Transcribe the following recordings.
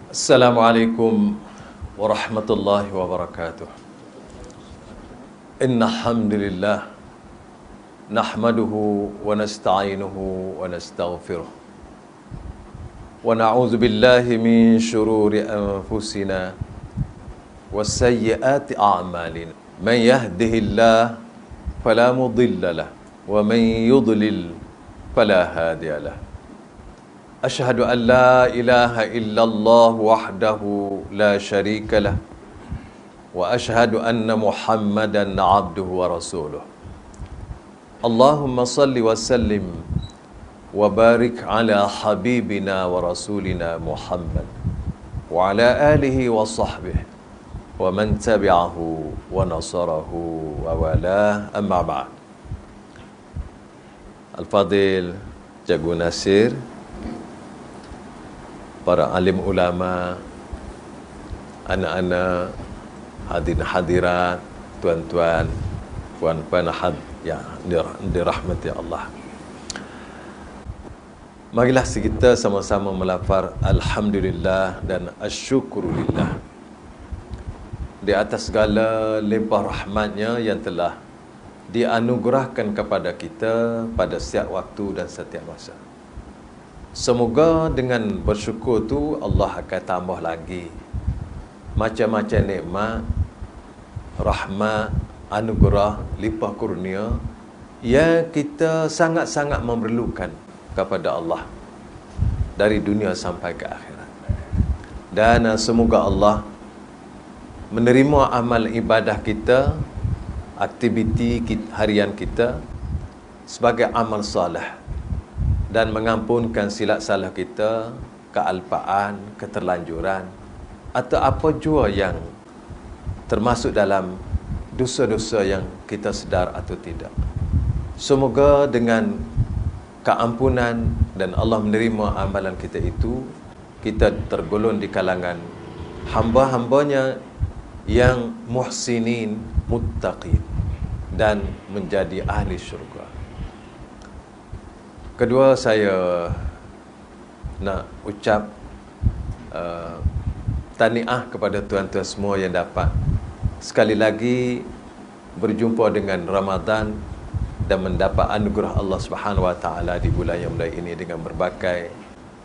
Assalamualaikum warahmatullahi wabarakatuh. Inna hamdulillah nahmaduhu wa nasta'inuhu wa nastaghfiruh wa na'udzu billahi min shururi anfusina wa sayyiati a'malina. Man yahdihillah fala mudilla lahu wa man yudlil fala hadiya lahu. Asyhadu an la ilaha illallah wahdahu la syarika lah wa asyhadu anna Muhammadan abduhu wa rasuluh. Allahumma salli wa sallim wa barik ala habibina wa rasulina Muhammad wa ala alihi wa sahbihi wa man tabi'ahu wa nasarahu wa wala, amma ba'd. Al-Fadil Cikgu Nasir, para alim ulama, anak-anak, hadirin hadirat, tuan-tuan, puan-puan yang dirahmati Allah. Marilah kita sama-sama melafaz alhamdulillah dan asyukurulillah di atas segala limpah rahmatnya yang telah dianugerahkan kepada kita pada setiap waktu dan setiap masa. Semoga dengan bersyukur tu Allah akan tambah lagi macam-macam nikmat, rahmat, anugerah, limpah kurnia yang kita sangat-sangat memerlukan kepada Allah dari dunia sampai ke akhirat. Dan semoga Allah menerima amal ibadah kita, aktiviti harian kita sebagai amal soleh, dan mengampunkan silap salah kita, kealpaan, keterlanjuran atau apa jua yang termasuk dalam dosa-dosa yang kita sedar atau tidak. Semoga dengan keampunan dan Allah menerima amalan kita itu, kita tergolong di kalangan hamba-hambanya yang muhsinin, muttaqin, dan menjadi ahli syurga. Kedua, saya nak ucap tahniah kepada tuan-tuan semua yang dapat sekali lagi berjumpa dengan Ramadan dan mendapat anugerah Allah Subhanahu Wa Taala di bulan yang mulia ini dengan berbagai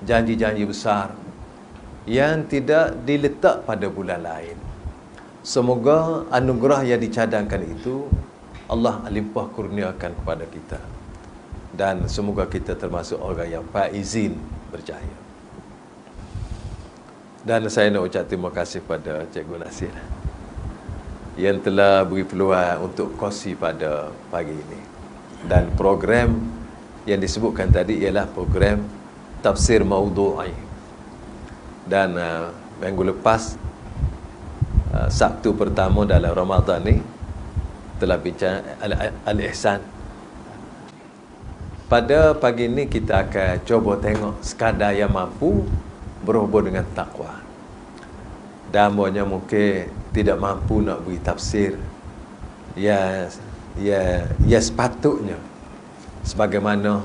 janji-janji besar yang tidak diletak pada bulan lain. Semoga anugerah yang dicadangkan itu Allah limpah kurniakan kepada kita. Dan semoga kita termasuk orang yang faizin, berjaya. Dan saya nak ucap terima kasih pada Cikgu Nasir yang telah beri peluang untuk kongsi pada pagi ini. Dan program yang disebutkan tadi ialah program Tafsir Maudu'i. Dan minggu lepas, Sabtu pertama dalam Ramadan ni, telah bincang Al-Ihsan. Pada pagi ini kita akan cuba tengok sekadar yang mampu berhubung dengan takwa. Dan banyak mungkin tidak mampu nak beri tafsir ya sepatutnya sebagaimana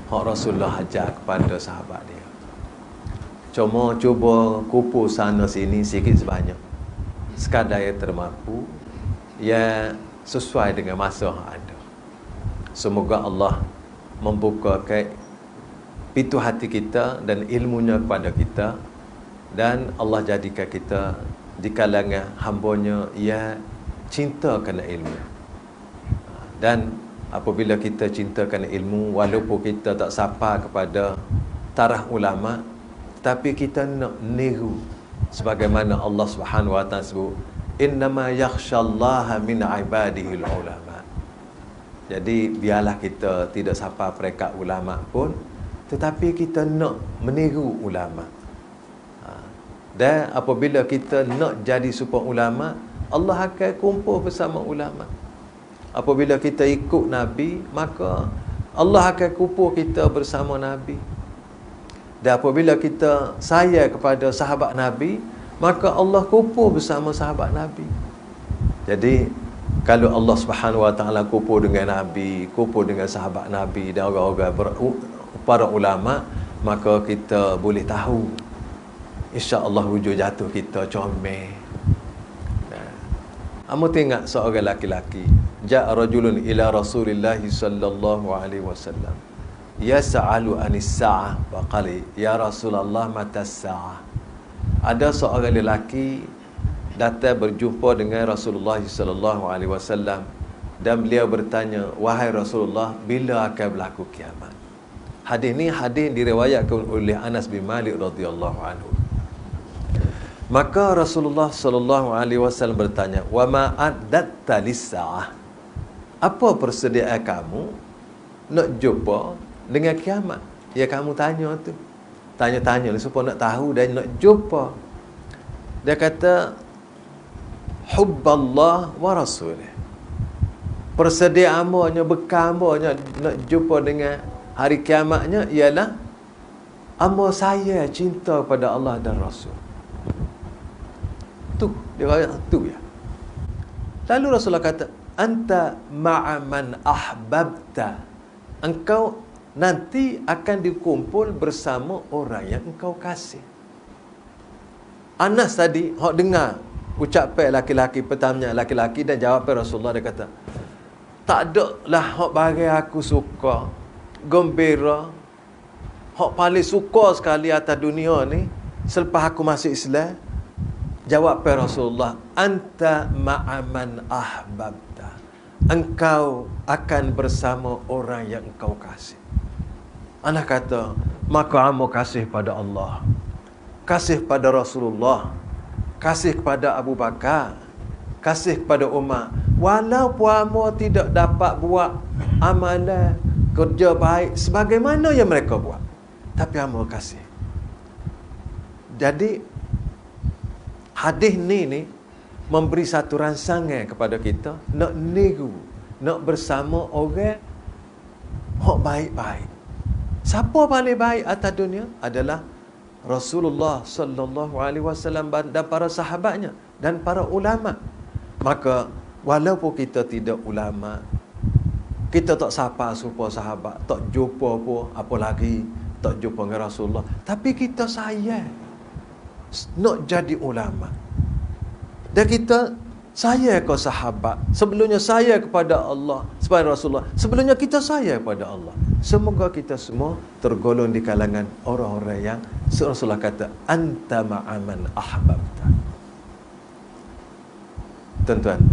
hak Rasulullah ajar kepada sahabat dia. Cuma cuba kupu sana sini sikit sebanyak, sekadar yang termampu, yang sesuai dengan masa yang ada. Semoga Allah membuka pintu hati kita dan ilmunya kepada kita, dan Allah jadikan kita di kalangan hambanya yang cinta kerana ilmu. Dan apabila kita cinta kerana ilmu, walaupun kita tak sapa kepada taraf ulama, tapi kita nak niru sebagaimana Allah Subhanahu Wa Taala sebut, innama yakhshallaha min ibadihil ulama. Jadi biarlah kita tidak sapa peringkat ulama pun, tetapi kita nak meniru ulama. Dan apabila kita nak jadi super ulama, Allah akan kumpul bersama ulama. Apabila kita ikut Nabi, maka Allah akan kumpul kita bersama Nabi. Dan apabila kita sayang kepada sahabat Nabi, maka Allah kumpul bersama sahabat Nabi. Jadi kalau Allah Subhanahu Wa Taala kumpul dengan Nabi, kumpul dengan sahabat Nabi dan orang-orang para ulama, maka kita boleh tahu insya-Allah hujung jatuh kita comel. Kamu tengok seorang laki-laki, ja'a rajulun ila Rasulillah sallallahu alaihi wasallam yas'alu anis sa'ah, faqala ya Rasulullah mata sa'ah. Ada seorang lelaki datang berjumpa dengan Rasulullah sallallahu alaihi wasallam dan beliau bertanya, wahai Rasulullah, bila akan berlaku kiamat? Hadis ni hadis diriwayatkan oleh Anas bin Malik radhiyallahu anhu. Maka Rasulullah sallallahu alaihi wasallam bertanya, wa ma adatta lis-sa'ah? Apa persediaan kamu nak jumpa dengan kiamat? Ya, kamu tanya tu. Tanya-tanya supaya nak tahu dan nak jumpa. Dia kata, hubballah wa rasulih. Persediaan amanya, bekal amanya nak jumpa dengan hari kiamatnya ialah amba saya cinta kepada Allah dan Rasul. Tu, dia kata tu ya. Lalu Rasulullah kata, anta ma'a man ahbabta. Engkau nanti akan dikumpul bersama orang yang engkau kasih. Anas tadi hok dengar ucapan laki-laki, pertanyaan laki-laki, dan jawapan Rasulullah, dia kata, tak ada lah hok bagi aku suka, gembira, hok paling suka sekali atas dunia ni selepas aku masuk Islam. Jawapan Rasulullah, anta ma'aman ahbabta. Engkau akan bersama orang yang engkau kasih. Anak kata, maka amo kasih pada Allah, kasih pada Rasulullah, kasih kepada Abu Bakar, kasih kepada Umar. Walaupun amo tidak dapat buat amalan kerja baik sebagaimana yang mereka buat, tapi amo kasih. Jadi hadis ni memberi satu rangsangan kepada kita nak niru, nak bersama orang hak baik-baik. Siapa paling baik atas dunia adalah Rasulullah sallallahu alaihi wasallam dan para sahabatnya dan para ulama. Maka walaupun kita tidak ulama, kita tak sapa serupa sahabat, tak jumpa pun, apa lagi tak jumpa dengan Rasulullah, tapi kita sayang nak jadi ulama. Dan kita sayang ke sahabat, sebelumnya sayang kepada Allah sebagai Rasulullah, sebelumnya kita sayang kepada Allah. Semoga kita semua tergolong di kalangan orang-orang yang Rasulullah kata, anta ma'aman ahbabta. Tuan-tuan,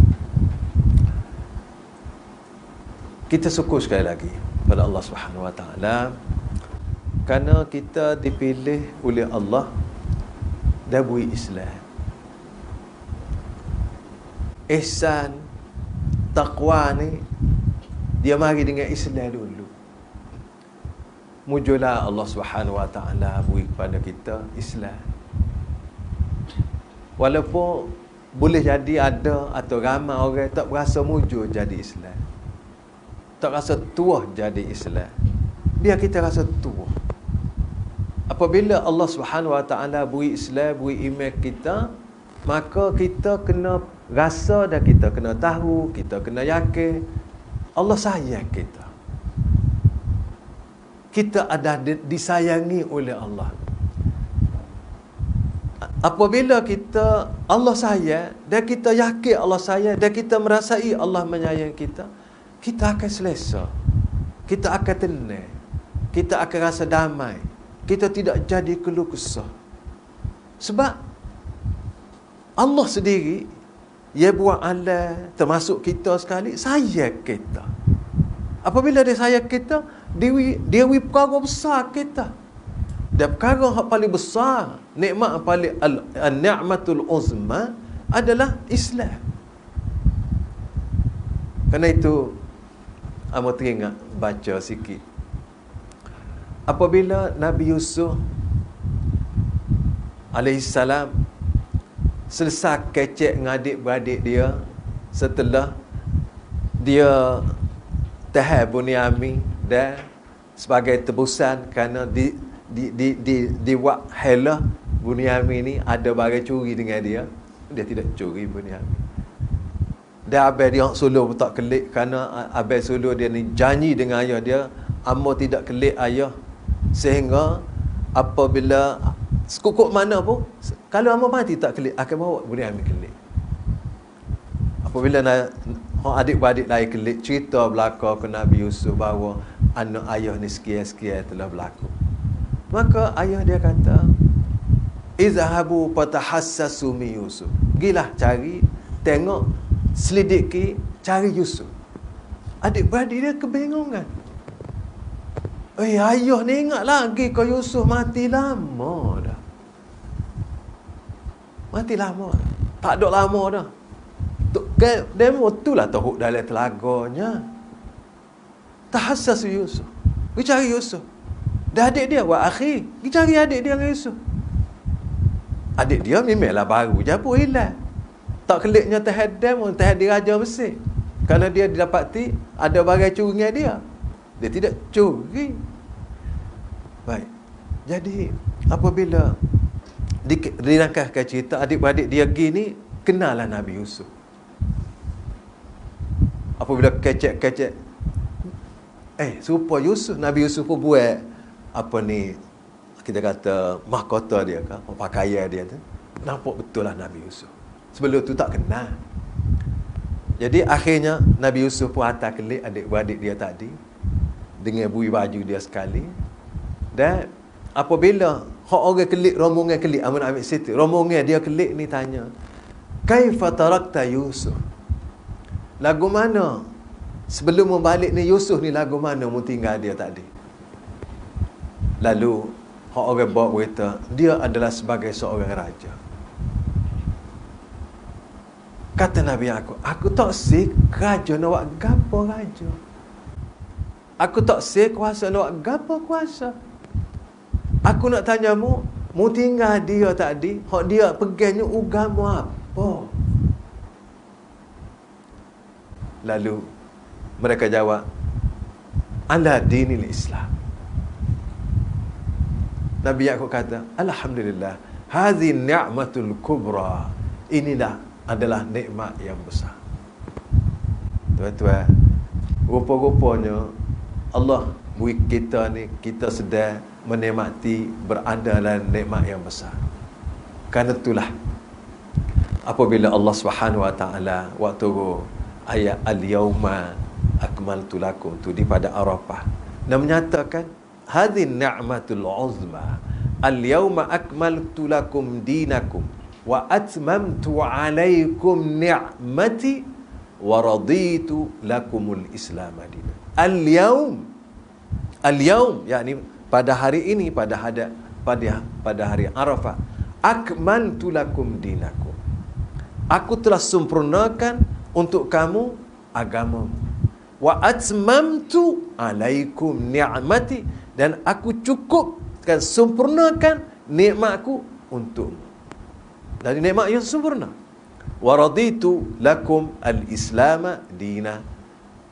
kita syukur sekali lagi pada Allah Subhanahu Wa Taala kerana kita dipilih oleh Allah dan beri Islam. Ihsan, taqwa ni dia mari dengan Islam dulu. Mujulah Allah Subhanahu Wa Taala beri kepada kita Islam. Walaupun boleh jadi ada atau ramai orang tak berasa mujur jadi Islam, tak rasa tua jadi Islam, biar kita rasa tua. Apabila Allah Subhanahu Wa Taala beri Islam, beri iman kita, maka kita kena rasa dan kita kena tahu, kita kena yakin Allah sayang kita. Kita ada disayangi oleh Allah. Apabila kita Allah sayang dan kita yakin Allah sayang dan kita merasai Allah menyayangi kita, kita akan selesa, kita akan tenang, kita akan rasa damai, kita tidak jadi keluh kesah. Sebab Allah sendiri dia buat Allah, termasuk kita sekali, sayang kita. Apabila dia sayang kita, dia perkara besar kita. Dan perkara yang paling besar, nikmat yang paling an-ni'matul uzma adalah Islam. Kerana itu, amo teringat baca sikit. Apabila Nabi Yusuf alaihissalam selesai kecek dengan adik-beradik dia, setelah dia tahan Bunyamin dan sebagai tebusan kerana buat helah Bunyamin ni ada barang curi dengan dia tidak curi Bunyamin. Dan abang dia suluh tak kelik kerana abang suluh dia ni janji dengan ayah dia, amo tidak kelik ayah, sehingga apabila Sekukuk mana pun, kalau hamba mati tak kelik, akan bawa boleh ambil kelik. Apabila adik-beradik lain kelik, cerita belaka ke Nabi Yusuf bahawa anak ayah ni sekian-sekian telah berlaku. Maka ayah dia kata, izhabu fatahassasu min Yusuf. Gilah cari, tengok, selidiki, cari Yusuf. Adik-beradik dia kebingungan. Ayah ni ingat lagi kau Yusuf mati lama dah. Mati lama dah. Tak ada lama dah. Demo itulah tahuk dalam telaganya. Tahassasu Yusuf. Pergi cari Yusuf. Dah adik dia, wa akhi. Pergi cari adik dia dengan Yusuf. Adik dia memanglah baru je pun hilang. Tak keliknya terhadam diraja Mesir. Kerana dia didapati ada bagai curi dengan dia. Dia tidak curi. Baik. Jadi apabila dirangkaskan cerita adik-beradik dia gini, kenallah Nabi Yusuf. Apabila kecek-kecek, supaya Yusuf, Nabi Yusuf pun buat apa ni, kita kata mahkota dia kan, pakaian dia tu. Nampak betul lah Nabi Yusuf. Sebelum tu tak kenal. Jadi akhirnya Nabi Yusuf pun hantar kelik adik-beradik dia tadi dengan bui baju dia sekali. Dan apabila orang kelik, rombongan kelik, amun ambil situ, rombongan dia kelik ni tanya, kaifa tarakta Yusuf? Lagu mana sebelum membalik ni Yusuf ni, lagu mana mu tinggal dia tadi? Lalu orang bawa berita, dia adalah sebagai seorang raja. Kata Nabi aku tak sik raja nak buat gapo raja. Aku tak sik kuasa nak buat gapo kuasa. Aku nak tanya mu tinggal dia tadi, hak dia pegangnya agama apa? Lalu mereka jawab, ala dinil Islam. Nabi Yaqub kata, alhamdulillah, hadhi ni'matul kubra. Inilah adalah nikmat yang besar. Tuan-tuan, rupa-rupanya Allah beri kita ni, kita sedang menikmati berada dalam nikmat yang besar. Kerana itulah apabila Allah Subhanahu wa taala waktu ayat al-yauma akmaltu lakum tu di pada Arafah, dan menyatakan hadhi ni'matul uzma, al-yauma akmaltu lakum dinakum wa atmamtu alaikum ni'mati wa raditu lakumul islam dinan. Al-yaum yakni pada hari ini, pada hari Arafah, akmaltu lakum dinakum, aku telah sempurnakan untuk kamu agamamu, wa atmamtu alaikum ni'mati, dan aku cukupkan, sempurnakan nikmatku untukmu. Dari nikmat yang sempurna. Wa raditu lakum al-islam dina,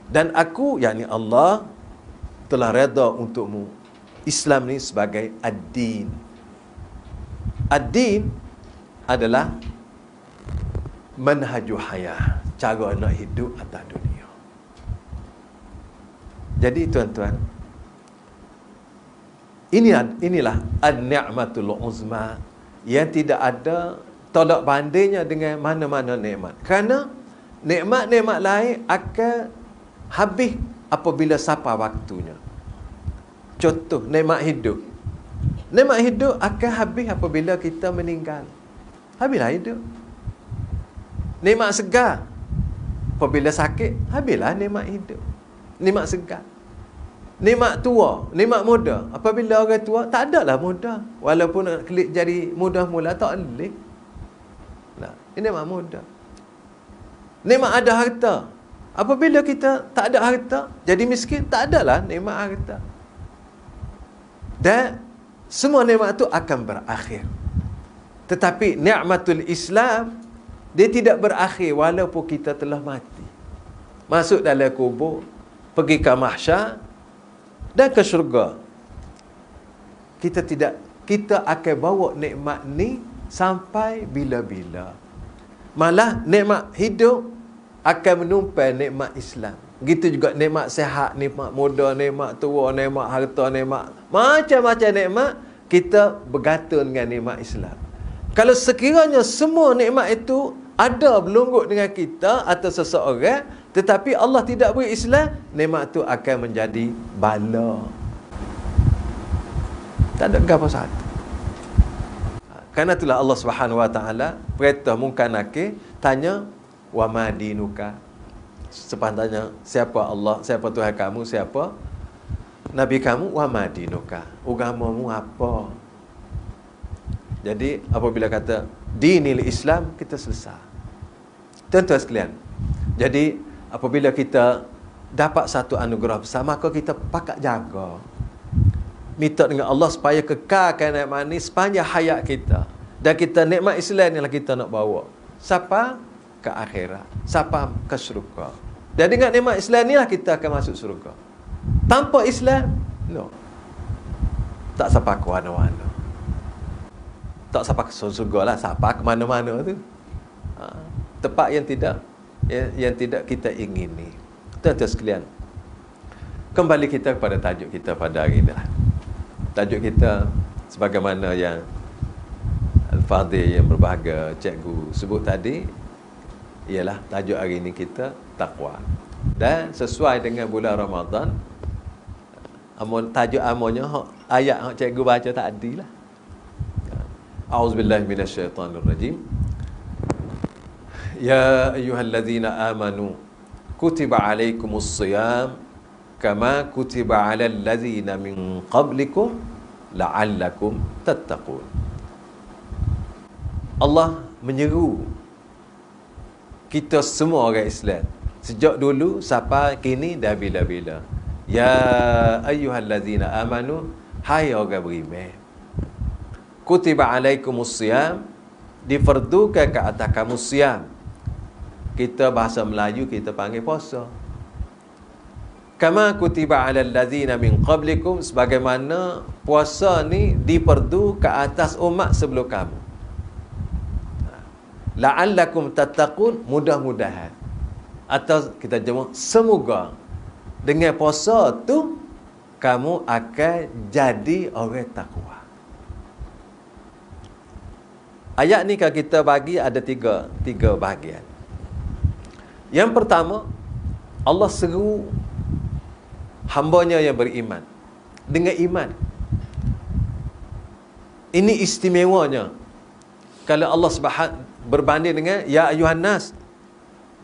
dan aku yakni Allah telah redha untukmu Islam ni sebagai ad-din. Ad-din adalah manhaju hayah, cara nak hidup atas dunia. Jadi tuan-tuan, inilah an-ni'matul uzma yang tidak ada tolak bandingnya dengan mana-mana nikmat. Kerana nikmat-nikmat lain akan habis apabila sampai waktunya. Contoh, nikmat hidup. Nikmat hidup akan habis apabila kita meninggal. Habislah hidup. Nikmat segar, apabila sakit, habislah nikmat hidup. Nikmat segar. Nikmat tua, nikmat muda, apabila orang tua, tak adalah muda. Walaupun nak klik jadi muda mula, tak boleh. Nah, ini nikmat muda. Nikmat ada harta, apabila kita tak ada harta, jadi miskin, tak adalah nikmat harta. Dan semua nikmat itu akan berakhir. Tetapi nikmatul Islam, dia tidak berakhir walaupun kita telah mati. Masuk dalam kubur, pergi ke mahsyar dan ke syurga. Kita akan bawa nikmat ni sampai bila-bila. Malah nikmat hidup akan menumpai nikmat Islam. Begitu juga nikmat sehat, nikmat muda, nikmat tua, nikmat harta, nikmat macam-macam nikmat, kita bergantung dengan nikmat Islam. Kalau sekiranya semua nikmat itu ada berlungguk dengan kita atau seseorang, tetapi Allah tidak beri Islam, nikmat itu akan menjadi bala. Tak ada apa satu. Karena itulah Allah Subhanahu Wa Taala perintah Munkar Nakir tanya, wa ma dinuka. Sepatutnya siapa Allah, siapa Tuhan kamu, siapa Nabi kamu, wa ma dinuka. Agamamu apa? Jadi apabila kata dinil Islam, kita selesai. Tuan-tuan sekalian. Jadi apabila kita dapat satu anugerah besar, maka kita pakat jaga. Minta dengan Allah supaya kekalkan nikmat ni sepanjang hayat kita. Dan kita nikmat Islam ni lah kita nak bawa. Siapa? Ke akhirat. Siapa? Ke syurga. Dan dengan nikmat Islam ni lah kita akan masuk syurga. Tanpa Islam, no. Tak sampai ke mana-mana. Tak sampai ke surga lah, sampai ke mana-mana tu. Tempat yang tidak kita ingini. Tuan-tuan sekalian, kembali kita kepada tajuk kita pada hari ini lah. Tajuk kita sebagaimana yang Al-Fadhil yang berbahagia cikgu sebut tadi, ialah tajuk hari ini kita takwa. Dan sesuai dengan bulan Ramadan, tajuk amonya ayat yang cikgu baca tadi lah. A'udzubillahi minasyaitanirrajim. Ya ayyuhallazina amanu kutiba alaikumus shiyam kama kutiba alal ladzina min qablikum la'allakum tattaqun. Allah menyeru kita semua orang Islam sejak dulu sampai kini dan bila-bila. Ya ayyuhallazina amanu, hai orang beriman, kutiba alaikumus shiyam, difardukan ke atas kamu siam. Kita bahasa Melayu kita panggil puasa. Kama kutiba alal ladzina min qablikum, sebagaimana puasa ni difardu ke atas umat sebelum kamu. La'allakum tattaqun, mudah-mudahan, atau kita jemaah semoga dengan puasa tu kamu akan jadi orang takwa. Ayat ni kalau kita bagi ada tiga bahagian. Yang pertama, Allah seru hambanya yang beriman dengan iman. Ini istimewanya. Kalau Allah berbanding dengan ya ayuhan nas,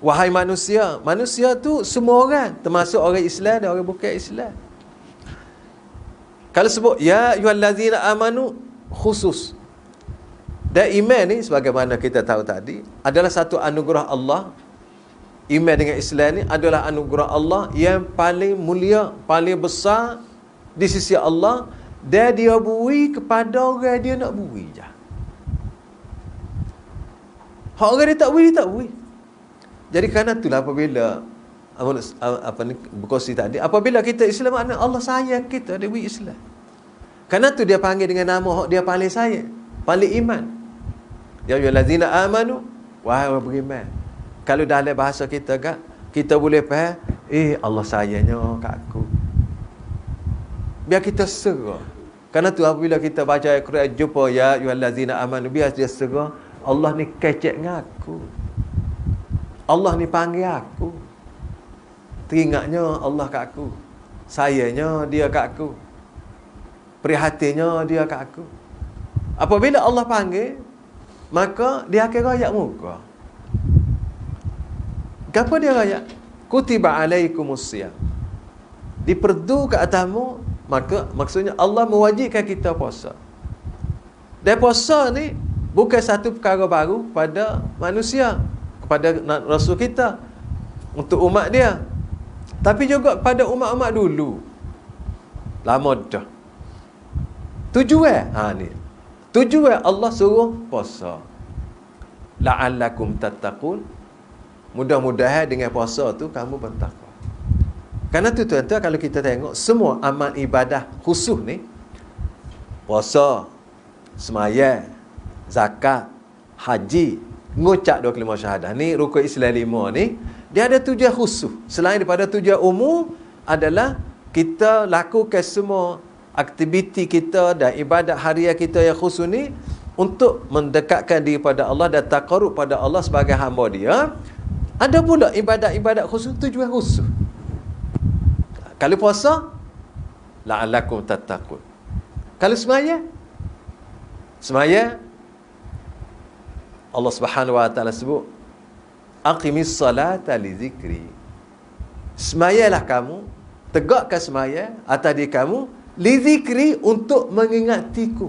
wahai manusia. Manusia tu semua orang, termasuk orang Islam dan orang bukan Islam. Kalau sebut ya ayyuhallazina amanu, khusus. Dan iman ni sebagaimana kita tahu tadi adalah satu anugerah Allah. Iman dengan Islam ni adalah anugerah Allah yang paling mulia, paling besar di sisi Allah, dan dia beri kepada orang dia nak beri je. Hak orang dia tak beri. Jadi kerana itulah apabila berkongsi tadi, apabila kita Islam, maknanya Allah sayang kita, dia beri Islam. Kerana tu dia panggil dengan nama hak dia paling sayang, paling iman. Ya ayyuhallazina amanu, wahai orang beriman. Kalau dalam bahasa kita kan, kita boleh faham, Allah sayangnya kat aku. Biar kita serah. Kerana tu apabila kita baca ayat Quran, jumpa ya ayyuhallazina amanu, biar dia serah, Allah ni kecek dengan aku. Allah ni panggil aku. Teringatnya Allah kat aku. Sayangnya dia kat aku. Prihatinnya dia kat aku. Apabila Allah panggil, maka dia akan rayak muka. Kenapa dia rayak? Kutiba alaikumus shiyam, diperdu ke atasmu, maka maksudnya Allah mewajibkan kita puasa. Dan puasa ni bukan satu perkara baru pada manusia, kepada Rasul kita, untuk umat dia, tapi juga kepada umat-umat dulu. Lama dah. Tujuan ni. Tujuan Allah suruh puasa. La'allakum tattaqun. Mudah-mudahan dengan puasa tu kamu bertakwa. Karena tu tuan-tuan, kalau kita tengok semua amal ibadah khusus ni, puasa, sembahyang, zakat, haji, ngucap 2 kalimah syahadah ni, rukun Islam 5 ni, dia ada tujuan khusus. Selain daripada tujuan umum adalah kita lakukan semua aktiviti kita dan ibadat harian kita yang khusus ni untuk mendekatkan diri pada Allah dan taqarrub pada Allah sebagai hamba dia. Ada pula ibadat-ibadat khusus, tujuan khusus. Kalau puasa, la'allakum tattaqun. Kalau semaya Allah Subhanahu wa taala sebut aqimis salata li zikri. Semayalah kamu, tegakkan semaya atas diri kamu li zikri, untuk mengingatiku.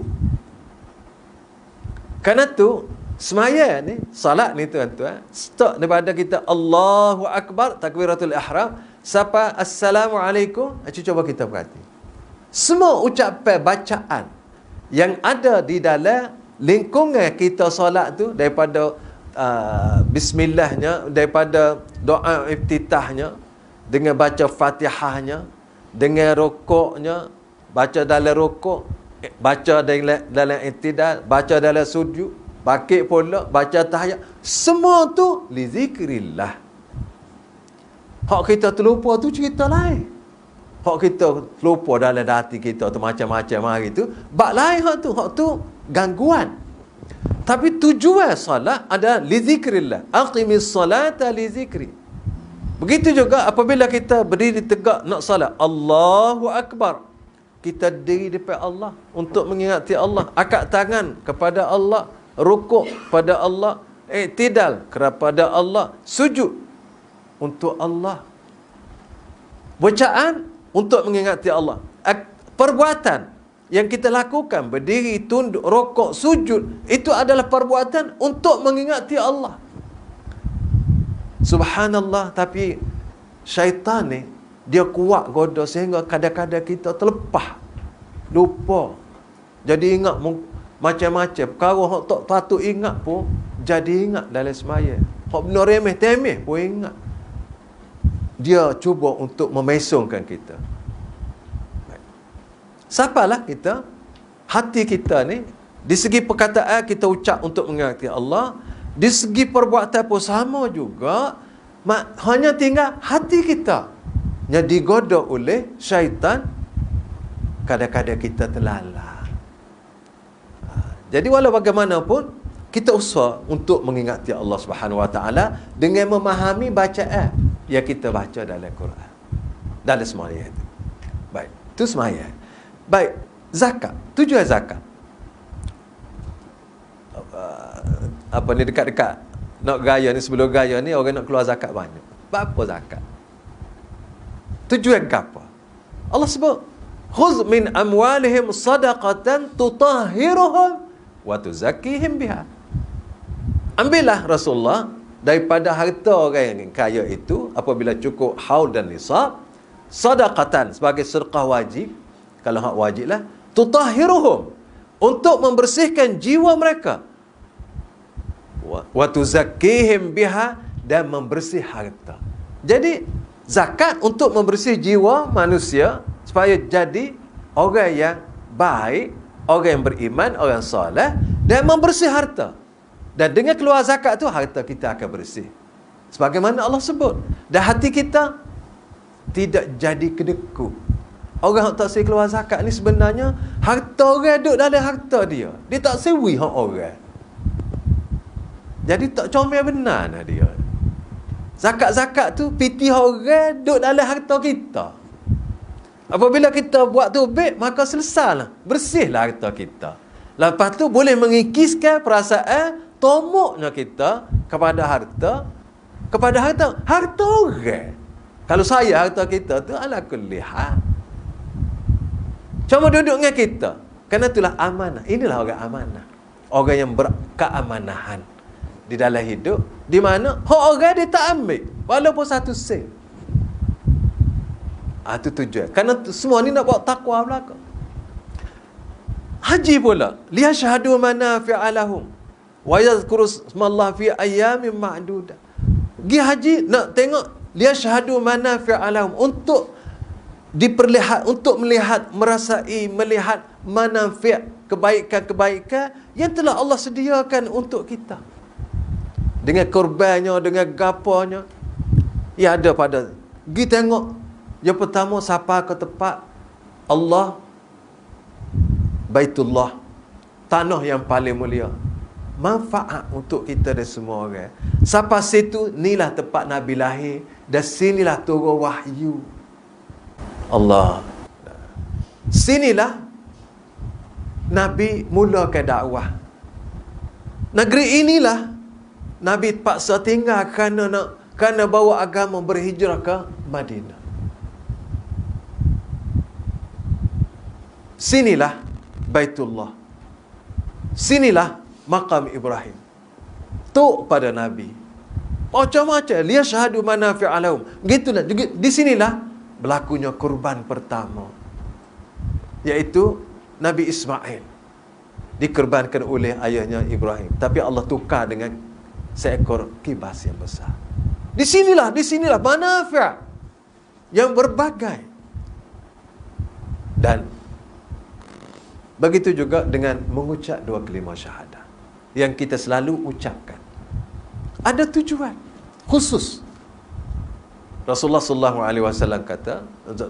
Kerana tu semaya ni, salat ni tuan-tuan, start daripada kita Allahu Akbar, takbiratul ihram, sampai Assalamualaikum. Cuba kita perhati. Semua ucapan bacaan yang ada di dalam lingkungan kita solat tu, daripada bismillahnya, daripada doa iftitahnya, dengan baca fatihahnya, dengan rokoknya, baca dalam rokok, baca dalam iktidal, baca dalam sujud, bakit pula, baca tahiyat, semua tu li zikrillah. Hak kita terlupa tu cerita lain. Hak kita terlupa dalam hati kita tu macam-macam hari tu, bab lain hak tu gangguan. Tapi tujuan solat adalah li zikrillah. Aqimis salata li zikri. Begitu juga apabila kita berdiri tegak nak solat, Allahu Akbar, kita diri depan Allah untuk mengingati Allah, angkat tangan kepada Allah, rukuk pada Allah, iktidal kepada Allah, sujud untuk Allah, bacaan untuk mengingati Allah. Perbuatan yang kita lakukan, berdiri, tunduk, rukuk, sujud, itu adalah perbuatan untuk mengingati Allah. Subhanallah, tapi syaitan ni dia kuat goda sehingga kadang-kadang kita terlepas, lupa. Jadi ingat macam-macam perkara hak tak patut ingat pun jadi ingat dalam semaya. Hak benda remeh-temeh pun ingat. Dia cuba untuk memesongkan kita. Siapalah kita? Hati kita ni, di segi perkataan kita ucap untuk mengingati Allah, di segi perbuatan pun sama juga. Hanya tinggal hati kita yang digoda oleh syaitan. Kadang-kadang kita terlalai. Jadi walau bagaimanapun, kita usaha untuk mengingati Allah Subhanahu Wa Taala dengan memahami bacaan yang kita baca dalam Quran, dalam semaya itu. Baik, itu semaya. Baik, zakat. Tujuan zakat, apa ni, dekat-dekat nak gaya ni, sebelum gaya ni orang nak keluar zakat banyak. Apa zakat? Tujuan apa? Allah sebut, khudh min amwalihim sadaqatan tutahhiruhum wa tuzakkihim biha. Ambillah Rasulullah daripada harta orang yang kaya itu, apabila cukup haul dan nisab, sadaqatan, sebagai sedekah wajib, kalau hak wajib lah, tutahhiruhum, untuk membersihkan jiwa mereka, wa tuzakkihim biha, dan membersih harta. Jadi zakat untuk membersih jiwa manusia supaya jadi orang yang baik, orang yang beriman, orang soleh, dan membersih harta. Dan dengan keluar zakat tu, harta kita akan bersih, sebagaimana Allah sebut. Dan hati kita tidak jadi kedekut. Orang yang tak boleh keluar zakat ni sebenarnya harta orang duduk dalam harta dia. Dia tak sewi hak orang. Jadi tak comel benar lah dia. Zakat-zakat tu piti orang duduk dalam harta kita. Apabila kita buat tu baik, maka selesailah, bersihlah harta kita. Lepas tu boleh mengikiskan perasaan tomoknya kita kepada harta orang. Kalau saya, harta kita tu ala kulli hal, cuma duduk dengan kita. Kerana itulah amanah. Inilah orang amanah, orang yang berkeamanahan di dalam hidup, di mana hak orang dia tak ambil walaupun satu sen. Itu tujuan. Kerana semua ni nak buat takwa belaka. Haji pula, liyashhadu manafi'a lahum wa yadhkuru smallahi fi ayyamin ma'dudah. Pergi haji nak tengok liyashhadu manafi'a lahum, untuk diperlihat, untuk melihat, melihat manafi', kebaikan-kebaikan yang telah Allah sediakan untuk kita. Dengan korbannya, dengan gapanya. Ya, ada pada. Pergi tengok. Yang pertama, siapa ke tempat Allah Baitullah, tanah yang paling mulia, manfaat untuk kita dan semua orang. Sampai situ, inilah tempat Nabi lahir, dan sinilah turun wahyu Allah. Sinilah Nabi mulakan dakwah. Negeri inilah Nabi paksa tinggal kerana bawa agama berhijrah ke Madinah. Sinilah Baitullah. Sinilah Maqam Ibrahim. Tok pada Nabi. Macam-macam. Liyashhadu manafi'a lahum. Gitulah. Di sinilah berlakunya kurban pertama, iaitu Nabi Ismail dikorbankan oleh ayahnya Ibrahim. Tapi Allah tukar dengan seekor kibas yang besar. Di sinilah manafi' yang berbagai. Dan begitu juga dengan mengucap 2 kalimah syahadah yang kita selalu ucapkan. Ada tujuan khusus. Rasulullah sallallahu alaihi wasallam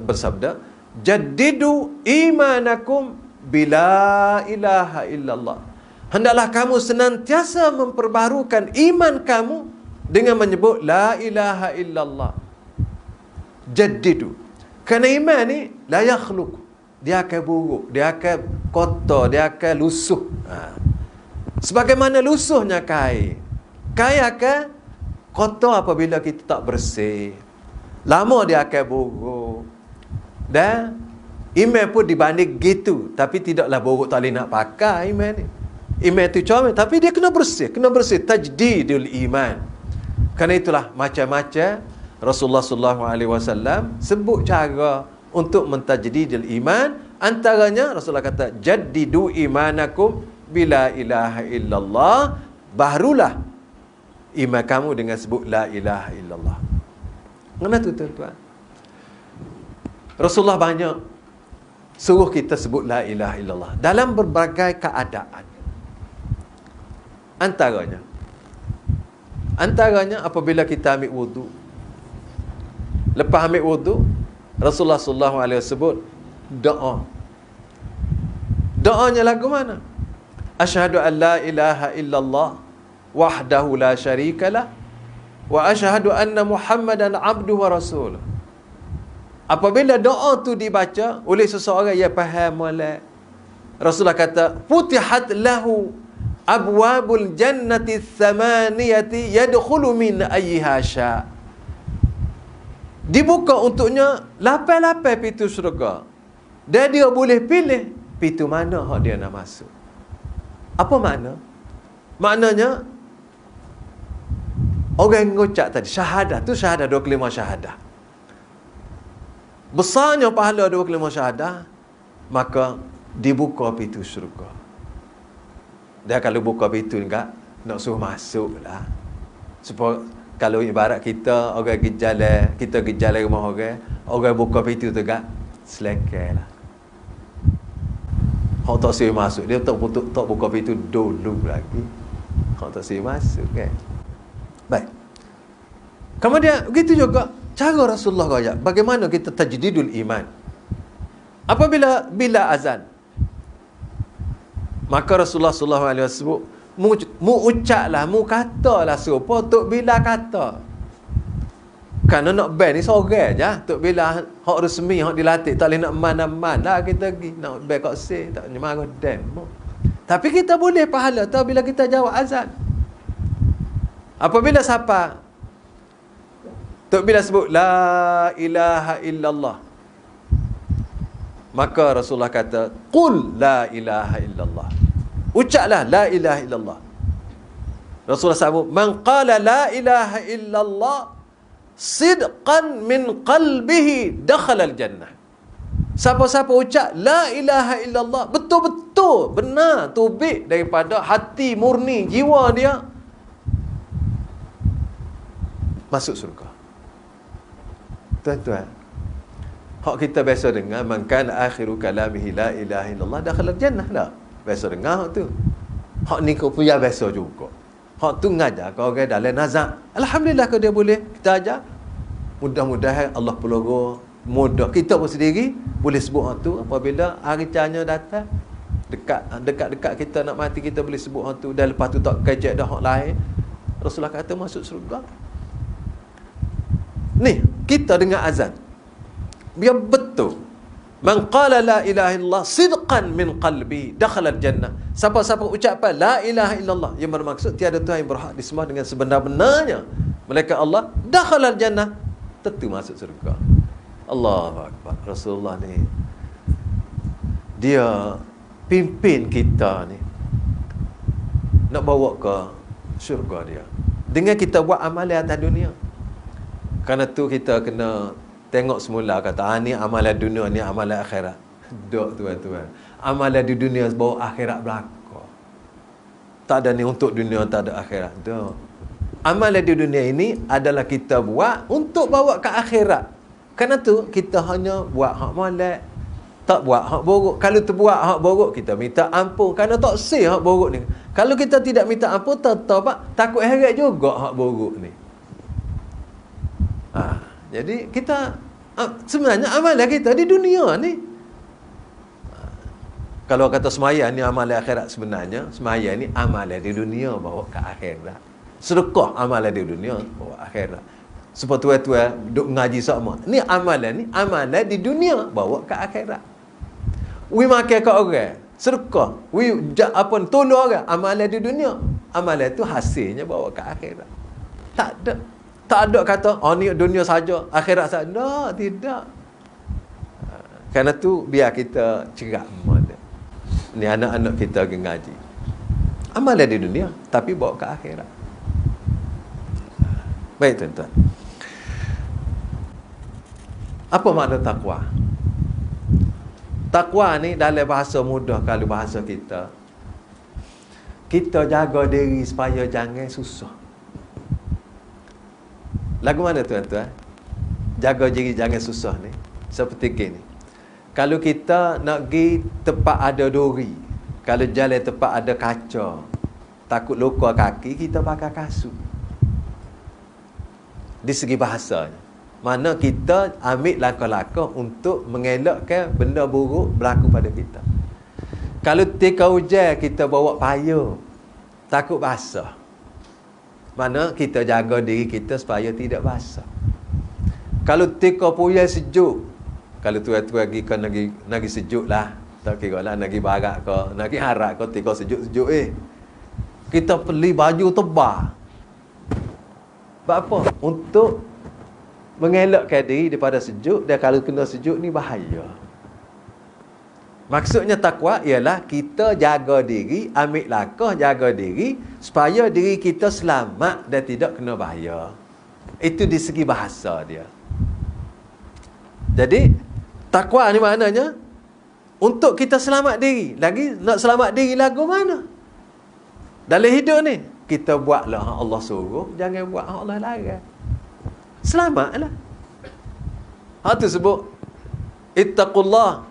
bersabda, "Jaddidu imanakum bila ilaha illallah." Hendaklah kamu senantiasa memperbaharukan iman kamu dengan menyebut la ilaha illallah. Jaddidu. Kerana iman ni la yakhluq. Dia akan buruk, dia akan kotor, dia akan lusuh. Sebagaimana lusuhnya kain. Kain akan kotor apabila kita tak bersih. Lama dia akan buruk. Dan iman pun dibanding gitu. Tapi tidaklah buruk tak boleh nak pakai iman ni. Iman tu comel, tapi dia kena bersih. Tajdidul iman. Kerana itulah macam-macam Rasulullah SAW sebut cara untuk mentajdidul iman. Antaranya Rasulullah kata, "Jaddidu imanakum bila ilaha illallah." Baharulah iman kamu dengan sebut la ilaha illallah. Mana tu tuan-tuan? Rasulullah banyak suruh kita sebut la ilaha illallah dalam berbagai keadaan. Antaranya apabila kita ambil wudu. Lepas ambil wudu, Rasulullah sallallahu alaihi wasallam sebut doa. Doanya lagu mana? Asyhadu an la ilaha illallah wahdahu la syarikalah wa asyhadu anna Muhammadan abduhu wa rasuluh. Apabila doa tu dibaca oleh seseorang yang faham molek, Rasulullah kata, "Futihat lahu abwabul jannati tsamaniyati yadkhulu min ayyiha sya." Dibuka untuknya 8 pintu syurga. Dan dia boleh pilih pintu mana hak dia nak masuk. Apa makna? Maknanya orang yang mengucap tadi syahadah tu, syahadah 2 kalimah syahadah. Besarnya pahala 2 kalimah syahadah, maka dibuka pintu syurga. Dia kalau buka pintu enggak nak suruh masuk lah. Supaya kalau ibarat kita orang pergi jalan, kita pergi jalan rumah orang buka pintu tu enggak selekai lah. Hak tak suruh masuk, dia tak buka pintu dulu lagi. Hak tak suruh masuk kan. Baik. Kemudian begitu juga cara Rasulullah raya. Bagaimana kita tajdidul iman? Apabila azan, maka Rasulullah sallallahu alaihi wasallam mu ucaplah, mu katalah serupa Tok Bilal kata. Kerana nak ban ni seorang je. Tok Bilal hak resmi, hak dilatih, tak boleh nak man lah kita pergi. Nak ban kat se, tak marah dan. Tapi kita boleh pahala tahu bila kita jawab azan. Apabila siapa Tok Bilal sebut la ilaha illallah, maka Rasulullah kata, "Qul la ilaha illallah." Ucaplah la ilaha illallah. Rasulullah sebut, "Man qala la ilaha illallah sidqan min qalbihi dakhala al-jannah." Siapa-siapa ucap la ilaha illallah betul-betul benar tubik daripada hati murni jiwa dia, masuk surga. Tuan-tuan, hak kita biasa dengar, "Man kana akhiru kalamihi la ilaha illallah dakhala al-jannah." Dah biasa dengar hak tu. Hak ni kau punya biasa juga. Hak tu ngajar kau orang dalam nazak. Alhamdulillah kalau dia boleh kita ajar. Mudah-mudahan Allah peluru mudah kita pun sendiri boleh sebut hak tu apabila hari cahaya datang. Dekat kita nak mati, kita boleh sebut orang tu, dan lepas tu tak kejek dah orang lain. Rasulullah kata masuk syurga. Ni kita dengar azan, biar betul. Man qala la ilaha illallah sidqan min qalbi dakhala al-jannah. Siapa-siapa ucapan la ilaha illallah, yang bermaksud tiada Tuhan yang berhak disembah dengan sebenar-benarnya melainkan Allah, dakhala al-jannah, tentu masuk syurga. Allahu akbar. Rasulullah ni dia pimpin kita ni nak bawa ke syurga dia dengan kita buat amalan atas dunia. Kerana tu kita kena tengok semula, kata ni amalan dunia, ni amalan akhirat. Dok tuan-tuan, amalan di dunia bawa akhirat belaka. Tak ada ni untuk dunia, tak ada akhirat. Dok, amalan di dunia ini adalah kita buat untuk bawa ke akhirat. Kerana tu kita hanya buat hak molek, tak buat hak buruk. Kalau terbuat hak buruk, kita minta ampun, kerana tak sih hak buruk ni. Kalau kita tidak minta ampun, takut heret juga hak buruk ni. Jadi kita sebenarnya amalan kita di dunia ni, kalau kata semaya ni amalan akhirat, sebenarnya semaya ni amalan di dunia bawa ke akhirat. Sedekah amalan di dunia bawa akhirat. Sebab tuan-tuan duk ngaji sama, ni amalan di dunia bawa ke akhirat. We makan kat orang, sedekah, we tolong orang, amalan di dunia. Amalan tu hasilnya bawa ke akhirat. Tak ada kata ni dunia saja, akhirat saja. No, tidak. Kerana tu biar kita cerak mana. Ni anak-anak kita pergi ngaji. Amalan di dunia tapi bawa ke akhirat. Baik tuan-tuan. Apa makna takwa? Takwa ni dalam bahasa mudah, kalau bahasa kita jaga diri supaya jangan susah. Lagu mana tuan-tuan? Jaga diri jangan susah ni. Seperti gini. Kalau kita nak pergi tempat ada duri, kalau jalan tempat ada kaca, takut luka kaki, kita pakai kasut. Di segi bahasanya, mana kita ambil langkah-langkah untuk mengelakkan benda buruk berlaku pada kita. Kalau ketika hujan, kita bawa payung, takut basah. Mana kita jaga diri kita supaya tidak basah. Kalau ketika puyai sejuk, kalau tuan-tuan pergi ke negeri sejuk lah, tak kira lah negeri barat ke, negeri harat ke, ketika sejuk-sejuk kita beli baju tebal. Sebab apa? Untuk mengelakkan diri daripada sejuk, dan kalau kena sejuk ni bahaya. Maksudnya takwa ialah kita jaga diri, ambil langkah jaga diri supaya diri kita selamat dan tidak kena bahaya. Itu di segi bahasa dia. Jadi takwa ni maknanya untuk kita selamat diri. Lagi nak selamat diri lagu mana? Dalam hidup ni kita buatlah hak Allah suruh, jangan buat hak Allah larang. Selamatlah. Hak tu sebut ittaqullah.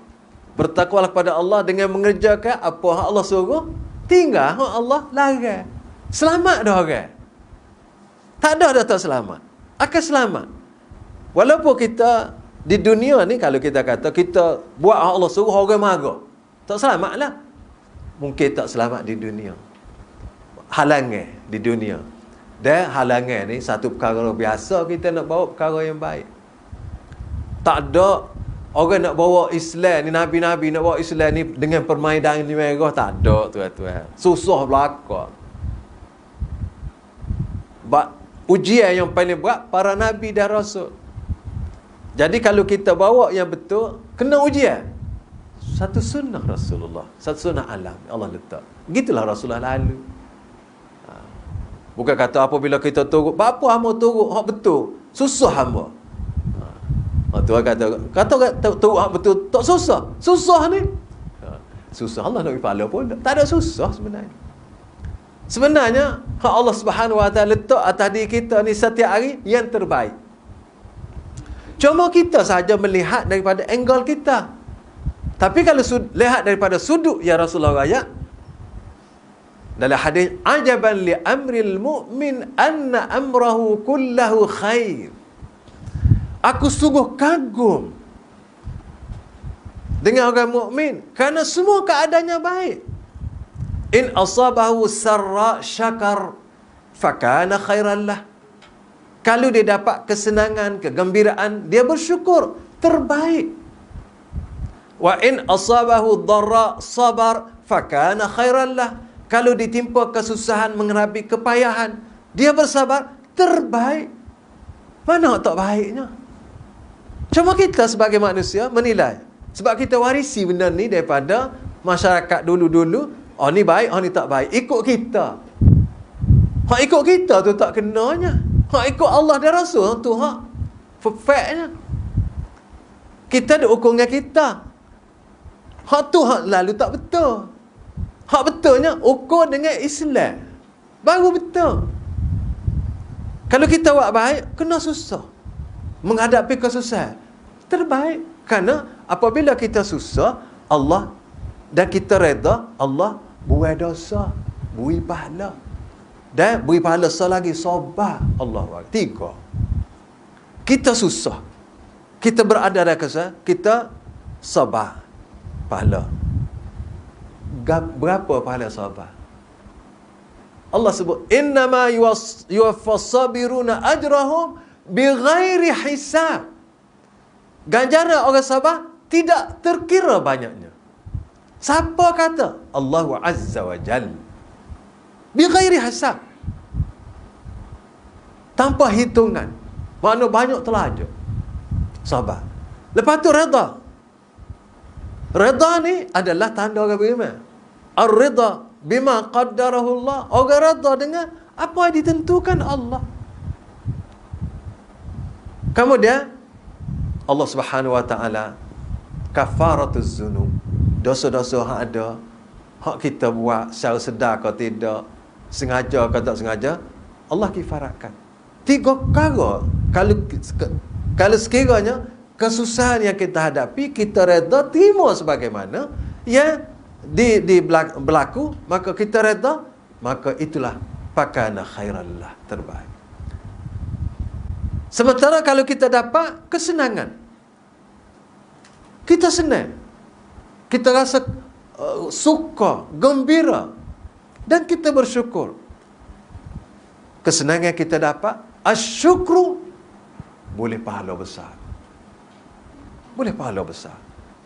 Bertakwalah kepada Allah dengan mengerjakan apa hak Allah suruh, tinggal hak Allah larang. Selamat dah orang. Tak ada dah tak selamat. Akan selamat. Walaupun kita di dunia ni, kalau kita kata kita buat hak Allah suruh, orang marah, tak selamatlah. Mungkin tak selamat di dunia. Halangan di dunia. Dan halangan ni satu perkara biasa, kita nak bawa perkara yang baik. Tak ada orang nak bawa Islam ni, Nabi-Nabi nak bawa Islam ni dengan permainan ni merah, tak ada tuan-tuan. Susah belaka. Ujian yang paling berat para Nabi dan Rasul. Jadi kalau kita bawa yang betul, kena ujian. Satu sunnah Rasulullah, satu sunnah alam Allah letak. Gitulah Rasulullah lalu. Bukan kata apabila kita turut, apa hamba turut hak betul, susah hamba. Tuhan kata turut hak betul, tak susah. Susah ni. Susah Allah nak pahala pun tak ada susah sebenarnya. Sebenarnya hak Allah Subhanahu Wa Taala letak atas diri kita ni setiap hari yang terbaik. Cuma kita saja melihat daripada angle kita. Tapi kalau lihat daripada sudut yang Rasulullah ayat dalam hadis, ajaban li amril mu'min anna amrahu kullahu khair. Aku sungguh kagum dengan orang mukmin kerana semua keadaannya baik. In asabahu sarra syakar fakana khairan lah. Kalau dia dapat kesenangan, kegembiraan, dia bersyukur, terbaik. Wa in asabahu dharra sabar fakana khairan lah. Kalau ditimpa kesusahan, menghadapi kepayahan, dia bersabar, terbaik. Mana tak baiknya? Cuma kita sebagai manusia menilai. Sebab kita warisi benda ni daripada masyarakat dulu-dulu. Oh ni baik, oh ni tak baik. Ikut kita. Hak ikut kita tu tak kenanya. Hak ikut Allah dan Rasul tu hak perfectnya. Kita ada ukurnya kita. Hak tu hak lalu tak betul. Hak betulnya ukur dengan Islam. Baru betul. Kalau kita buat baik, kena susah. Menghadapi kesusahan, terbaik. Kerana apabila kita susah, Allah dan kita reda, Allah buai dosa, beri pahala. Dan beri pahala selagi sabar. Allah. 3. Kita susah. Kita berada dalam kesusahan, kita sabar. Pahala. Berapa pahala sabar? Allah sebut, innama yuwaffas sabiruna ajrahum bighairi hisab. Ganjaran orang sabar tidak terkira banyaknya. Siapa kata? Allah Azza wa Jal. Bighairi hisab. Tanpa hitungan. Mana banyak telaja. Sabar. Lepas tu redha. Redha ni adalah tanda orang beriman. Ar-ridha bima qaddarahu Allah. Orang redha dengan apa yang ditentukan Allah. Kemudian Allah Subhanahu wa taala kafaratuz zunub. Dosa-dosa hak ada, hak kita buat secara sedar ke tidak, sengaja ke tak sengaja, Allah kifaratkan. 3 perkara. Kalau sekiranya kesusahan yang kita hadapi, kita reda terima sebagaimana yang berlaku, maka kita reda, maka itulah fakana khairallah, terbaik. Sementara kalau kita dapat kesenangan, kita senang, kita rasa suka, gembira, dan kita bersyukur. Kesenangan kita dapat, asyukru, boleh pahala besar. Boleh pahala besar.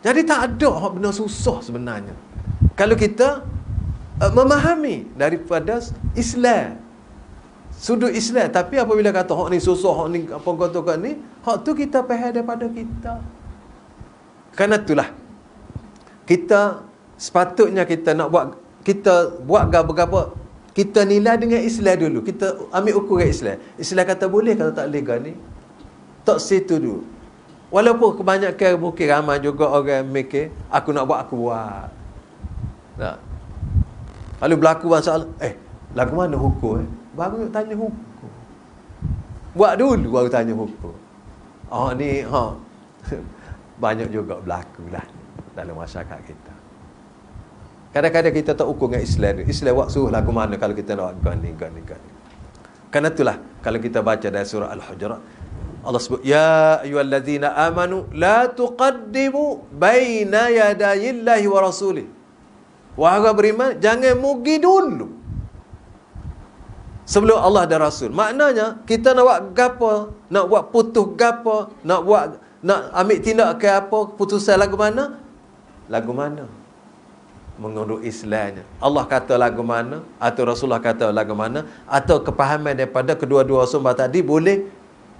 Jadi tak ada benda susah sebenarnya. Kalau kita memahami daripada Islam, sudut Islam. Tapi apabila kata hak ni susah, hak ni apa kata kat ni, hak tu kita faham daripada kita. Kerana itulah kita sepatutnya kita nak buat, kita buat apa, kita nilai dengan Islam dulu. Kita ambil ukuran Islam. Islam kata boleh, kata tak boleh ni. Tak situ dulu. Walaupun kebanyakan mungkin ramai juga orang mikir, aku nak buat, aku buat. Tak. Lalu berlaku masalah, lagu mana hukum? Baru tanya hukum. Buat dulu baru tanya hukum. Ni banyak juga berlaku lah dalam masyarakat kita. Kadang-kadang kita tak ukur dengan Islam. Islam buat suruh lagu mana kalau kita nak buat ni. Kerana itulah kalau kita baca dari surah Al-Hujurat, Allah sebut, ya ayyuhallazina amanu la tuqaddimu baina yadayillahi wa rasulih. Wahai orang beriman, jangan mugi dulu sebelum Allah dan Rasul. Maknanya kita nak buat gapo, nak buat putus gapo, nak ambil tindak ke apa, putusan lagu mana? Lagu mana? Mengurus Islamnya. Allah kata lagu mana, atau Rasulullah kata lagu mana, atau kepahaman daripada kedua-dua sumber tadi, boleh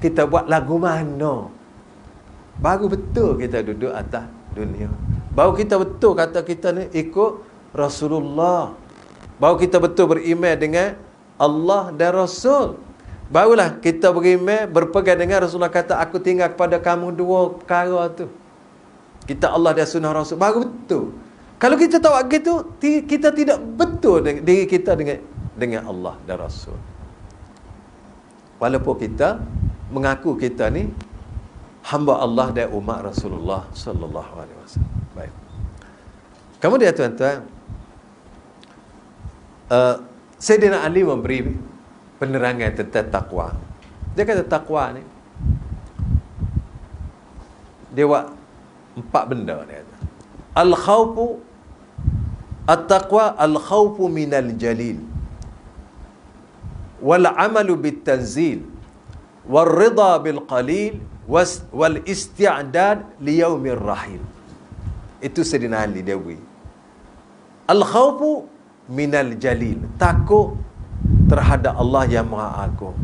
kita buat lagu mana. Baru betul kita duduk atas dunia. Baru kita betul kata kita ni ikut Rasulullah. Baru kita betul beriman dengan Allah dan Rasul. Barulah kita beriman, berpegang dengan Rasulullah kata, aku tinggal kepada kamu 2 perkara tu. Kita Allah dan sunnah Rasul. Baru betul. Kalau kita tahu gitu, kita tidak betul diri kita dengan Allah dan Rasul. Walaupun kita mengaku kita ni hamba Allah dan umat Rasulullah sallallahu alaihi wasallam. Baik. Kemudian tuan-tuan, Sayyidina Ali memberi penerangan tentang takwa. Dia kata takwa ni, dia buat 4 benda dia kata. Al-khawfu at-taqwa al-khawfu minal jalil wal amalu bit tanzil wal ridha bil qalil wal isti'dad li yaumir rahil. Itu Sayyidina Ali dia beri. Al-khawfu minal jalil, takut terhadap Allah yang Maha Agung.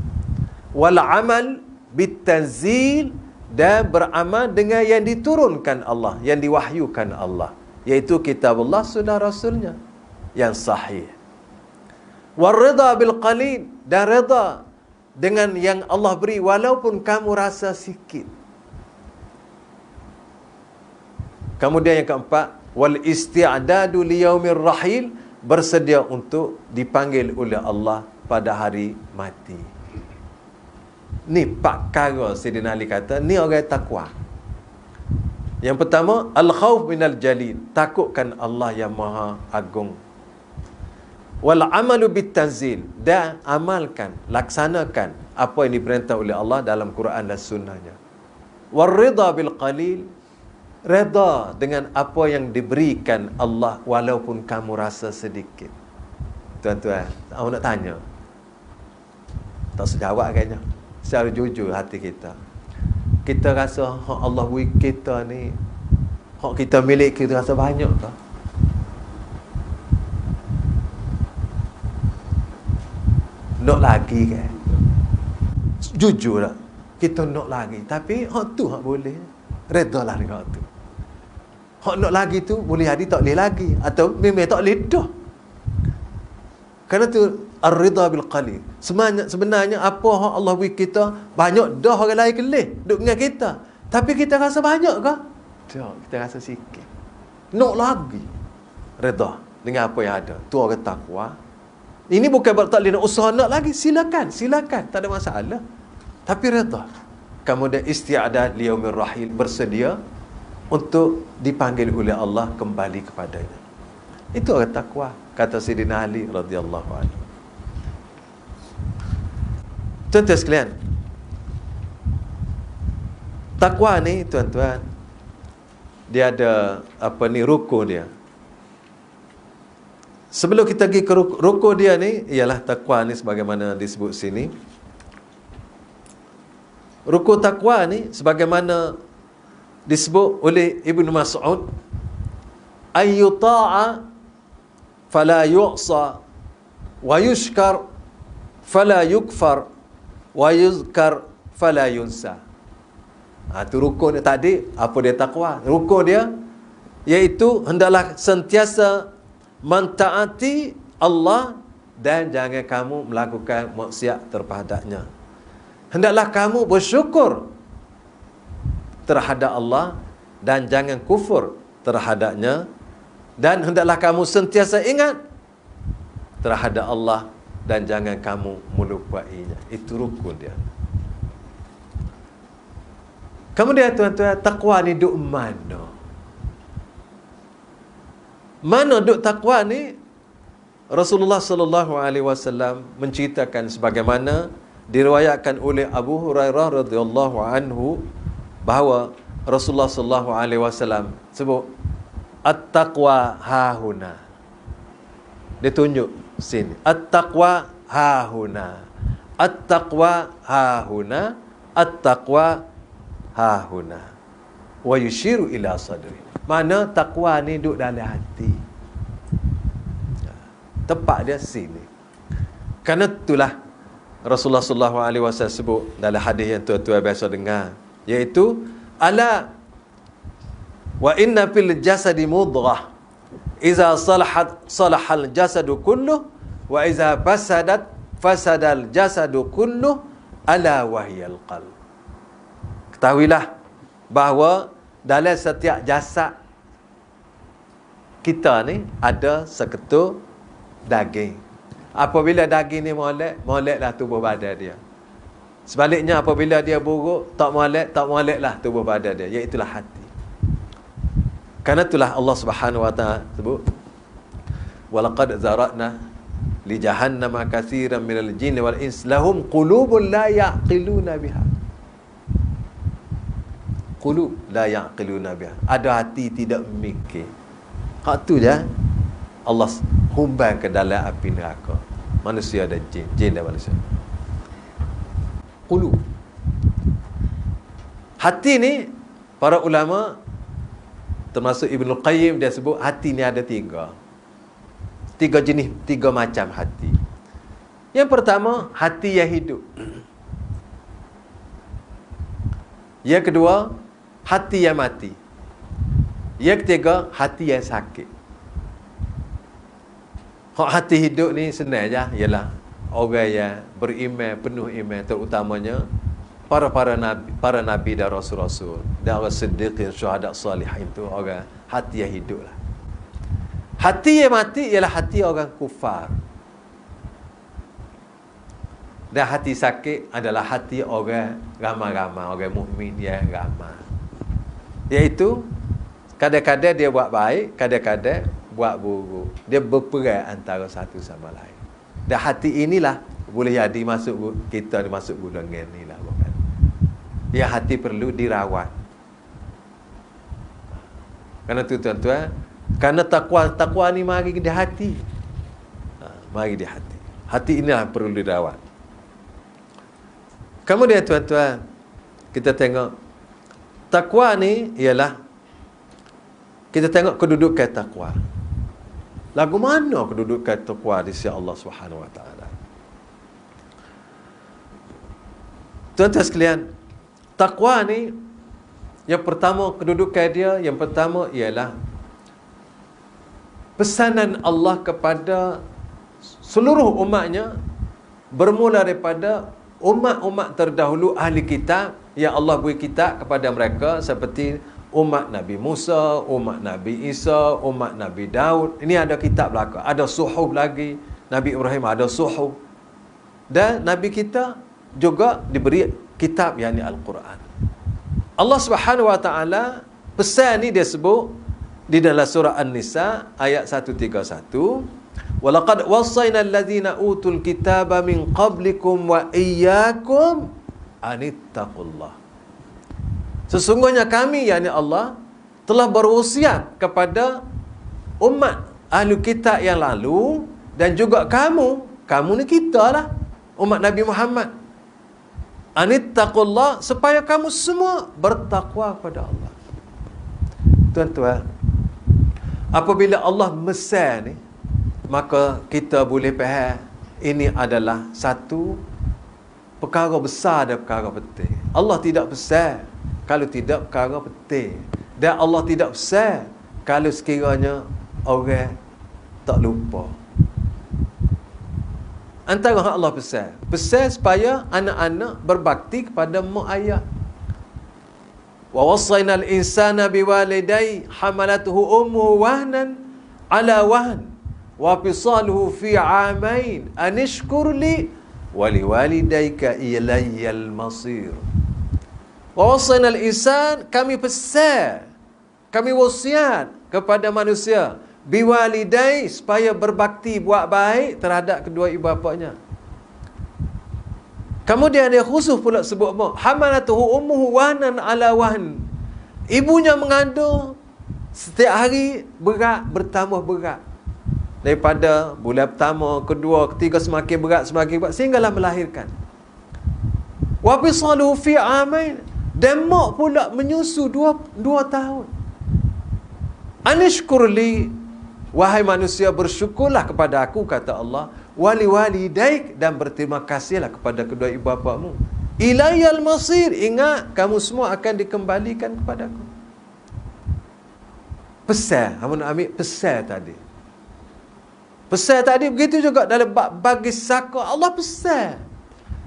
Wal amal bit tanzil, dan beramal dengan yang diturunkan Allah, yang diwahyukan Allah, iaitu kitab Allah, sunnah Rasulnya yang sahih. War ridha bil qalil, dan redha dengan yang Allah beri walaupun kamu rasa sikit. Kemudian yang keempat, wal isti'dadu li yaumir rahil, bersedia untuk dipanggil oleh Allah pada hari mati. Ni perkara Sayyidina Ali kata, ni orang takwa. Yang pertama, al-khawf minal jalil, takutkan Allah yang Maha Agung. Wal amalu bit tanzil, dan amalkan, laksanakan apa yang diperintah oleh Allah dalam Quran dan sunnahnya. War ridha bil qalil, redha dengan apa yang diberikan Allah walaupun kamu rasa sedikit. Tuan-tuan, aku nak tanya, tak sejawab kayaknya. Secara jujur hati kita, kita rasa hak Allah beri kita ni, hak kita milik kita, rasa banyak ke? Nak lagi ke? Jujur lah, kita nak lagi. Tapi hak tu hak boleh, redha lah dengan hak tu. Hak nak lagi tu boleh jadi tak boleh lagi, atau memang tak boleh dah. Kerana tu ar-ridha bil qalil. Sebenarnya apa hak Allah beri kita banyak, dah orang lain kelih duduk dengan kita. Tapi kita rasa banyak ke? Tak, kita rasa sikit. Nak lagi. Redha dengan apa yang ada. Tu orang takwa. Ini bukan tak boleh nak usaha nak lagi. Silakan, tak ada masalah. Tapi redha. Kemudian isti'dad li yaumir rahil, bersedia untuk dipanggil oleh Allah kembali kepadanya. Itu orang takwa, kata Sayyidina Ali radhiyallahu anhu. Tuan-tuan sekalian, takwa ni tuan-tuan, dia ada rukun dia. Sebelum kita pergi ke rukun dia ni, ialah takwa ni sebagaimana disebut sini. Rukun takwa ni sebagaimana disebut oleh Ibnu Mas'ud, ayyuta'a fala yu'sa wa yushkar fala yukfar wa yuzkar fala yunsa. Itu rukun dia tadi. Apa dia takwa? Rukun dia iaitu hendaklah sentiasa mentaati Allah dan jangan kamu melakukan maksiat terhadapnya. Hendaklah kamu bersyukur terhadap Allah dan jangan kufur terhadapnya, dan hendaklah kamu sentiasa ingat terhadap Allah dan jangan kamu melupainya. Itu rukun dia. Kemudian tuan-tuan, takwa ni duk mana? Mana duk takwa ni? Rasulullah sallallahu alaihi wasallam menceritakan sebagaimana diriwayatkan oleh Abu Hurairah radhiyallahu anhu bahawa Rasulullah sallallahu alaihi wasallam sebut at-taqwa hahuna. Dia tunjuk sini, at-taqwa hahuna, at-taqwa hahuna, at-taqwa hahuna, wa yushiru ila sadri. Mana takwa ni duduk dalam hati, tepat dia sini. Kerana itulah Rasulullah sallallahu alaihi wasallam sebut dalam hadis yang tuan-tuan biasa dengar, iaitu ala wa inna fil jasadi mudghah iza salahal jasadu kulluh wa iza fasadal jasadu kulluh ala wahyal qalb. Ketahuilah bahawa dalam setiap jasad kita ni ada seketul daging. Apabila daging ni moleklah tubuh badan dia. Sebaliknya apabila dia buruk, tak moleklah tubuh badan dia, iaitulah hati. Karena itulah Allah Subhanahu wa taala sebut, walaqad zara'na li jahannama katsiran minal jinni wal ins lahum qulubun la ya'qiluna biha. qulub la ya'qiluna biha. Ada hati tidak memikir. Hak tu je Allah humban ke dalam api neraka. Manusia dan jin dan manusia. Qulub. Hati ni para ulama termasuk Ibnu Qayyim dia sebut hati ni ada tiga jenis, tiga macam hati. Yang pertama, hati yang hidup. Yang kedua, hati yang mati. Yang ketiga, hati yang sakit. Hati hidup ni senang je, ialah orang yang beriman, penuh iman, terutamanya para nabi dan rasul-rasul dan orang siddiqin, syuhada, salihin, tu orang hati yang hidup lah. Hati yang mati ialah hati orang kufar. Dan hati sakit adalah hati orang ramai-ramai, orang mukmin yang ramai. Iaitu kadang-kadang dia buat baik, kadang-kadang buat buruk. Dia berperang antara satu sama lain. Dan hati inilah boleh jadi kita masuk golongan ni lah, bukan? Yang hati perlu dirawat. Kerana tu tuan-tuan, kerana takwa ni mari di hati. Mari di hati. Hati inilah perlu dirawat. Kemudian tuan-tuan, kita tengok takwa ni ialah kita tengok kedudukan takwa. Lagu mana kedudukan takwa di sisi Allah Subhanahu Wa Taala? Tuan-tuan sekalian, takwa ni yang pertama kedudukan dia, yang pertama ialah pesanan Allah kepada seluruh umatnya, bermula daripada umat-umat terdahulu ahli kitab yang Allah beri kitab kepada mereka, seperti umat Nabi Musa, umat Nabi Isa, umat Nabi Daud. Ini ada kitab belaka, ada suhuf lagi. Nabi Ibrahim ada suhuf. Dan Nabi kita juga diberi kitab, yakni Al-Quran. Allah Subhanahu Wa Taala pesan ni dia sebut di dalam surah An-Nisa ayat 131, walaqad wassayna allazina utul kitaba min qablikum wa iyyakum anittaqullah. Sesungguhnya kami, yakni Allah, telah berwasiat kepada umat ahli kitab yang lalu dan juga kamu ni kita lah, umat Nabi Muhammad. Anittaqullah, supaya kamu semua bertakwa kepada Allah. Tuan-tuan, apabila Allah mesan ni, maka kita boleh faham ini adalah satu perkara besar dan perkara penting. Allah tidak pesan kalau tidak perkara penting, dan Allah tidak pesan kalau sekiranya orang tak lupa. Antara hak Allah pesan supaya anak-anak berbakti kepada mak ayah. Wa wassaynal insana biwalidayhi hamalatuhu ummuhu wahnan ala wahn wa fisaluhu fi 'amain anishkur li wa liwalidayka ilayyal masir. Wa wassaynal insan, kami pesan, kami wasiat kepada manusia, biwalidai, supaya berbakti, buat baik terhadap kedua ibu bapanya. Kemudian dia khusus pula sebut mak, hamalatuhu ummuhu wahnan ala wahn. Ibunya mengandung setiap hari berat bertambah berat. Daripada bulan pertama, kedua, ketiga semakin berat sehinggalah melahirkan. Wa fisaluhu fi 'amain, dan mak pula menyusu 2 tahun. Anishkurli, wahai manusia, bersyukurlah kepada aku, kata Allah, wali walidaik, dan berterima kasihlah kepada kedua ibu bapamu. Ilayal masir, ingat kamu semua akan dikembalikan kepada aku. Pesan, kamu nak ambil pesan tadi. Pesan tadi begitu juga dalam bagi saka, Allah pesan.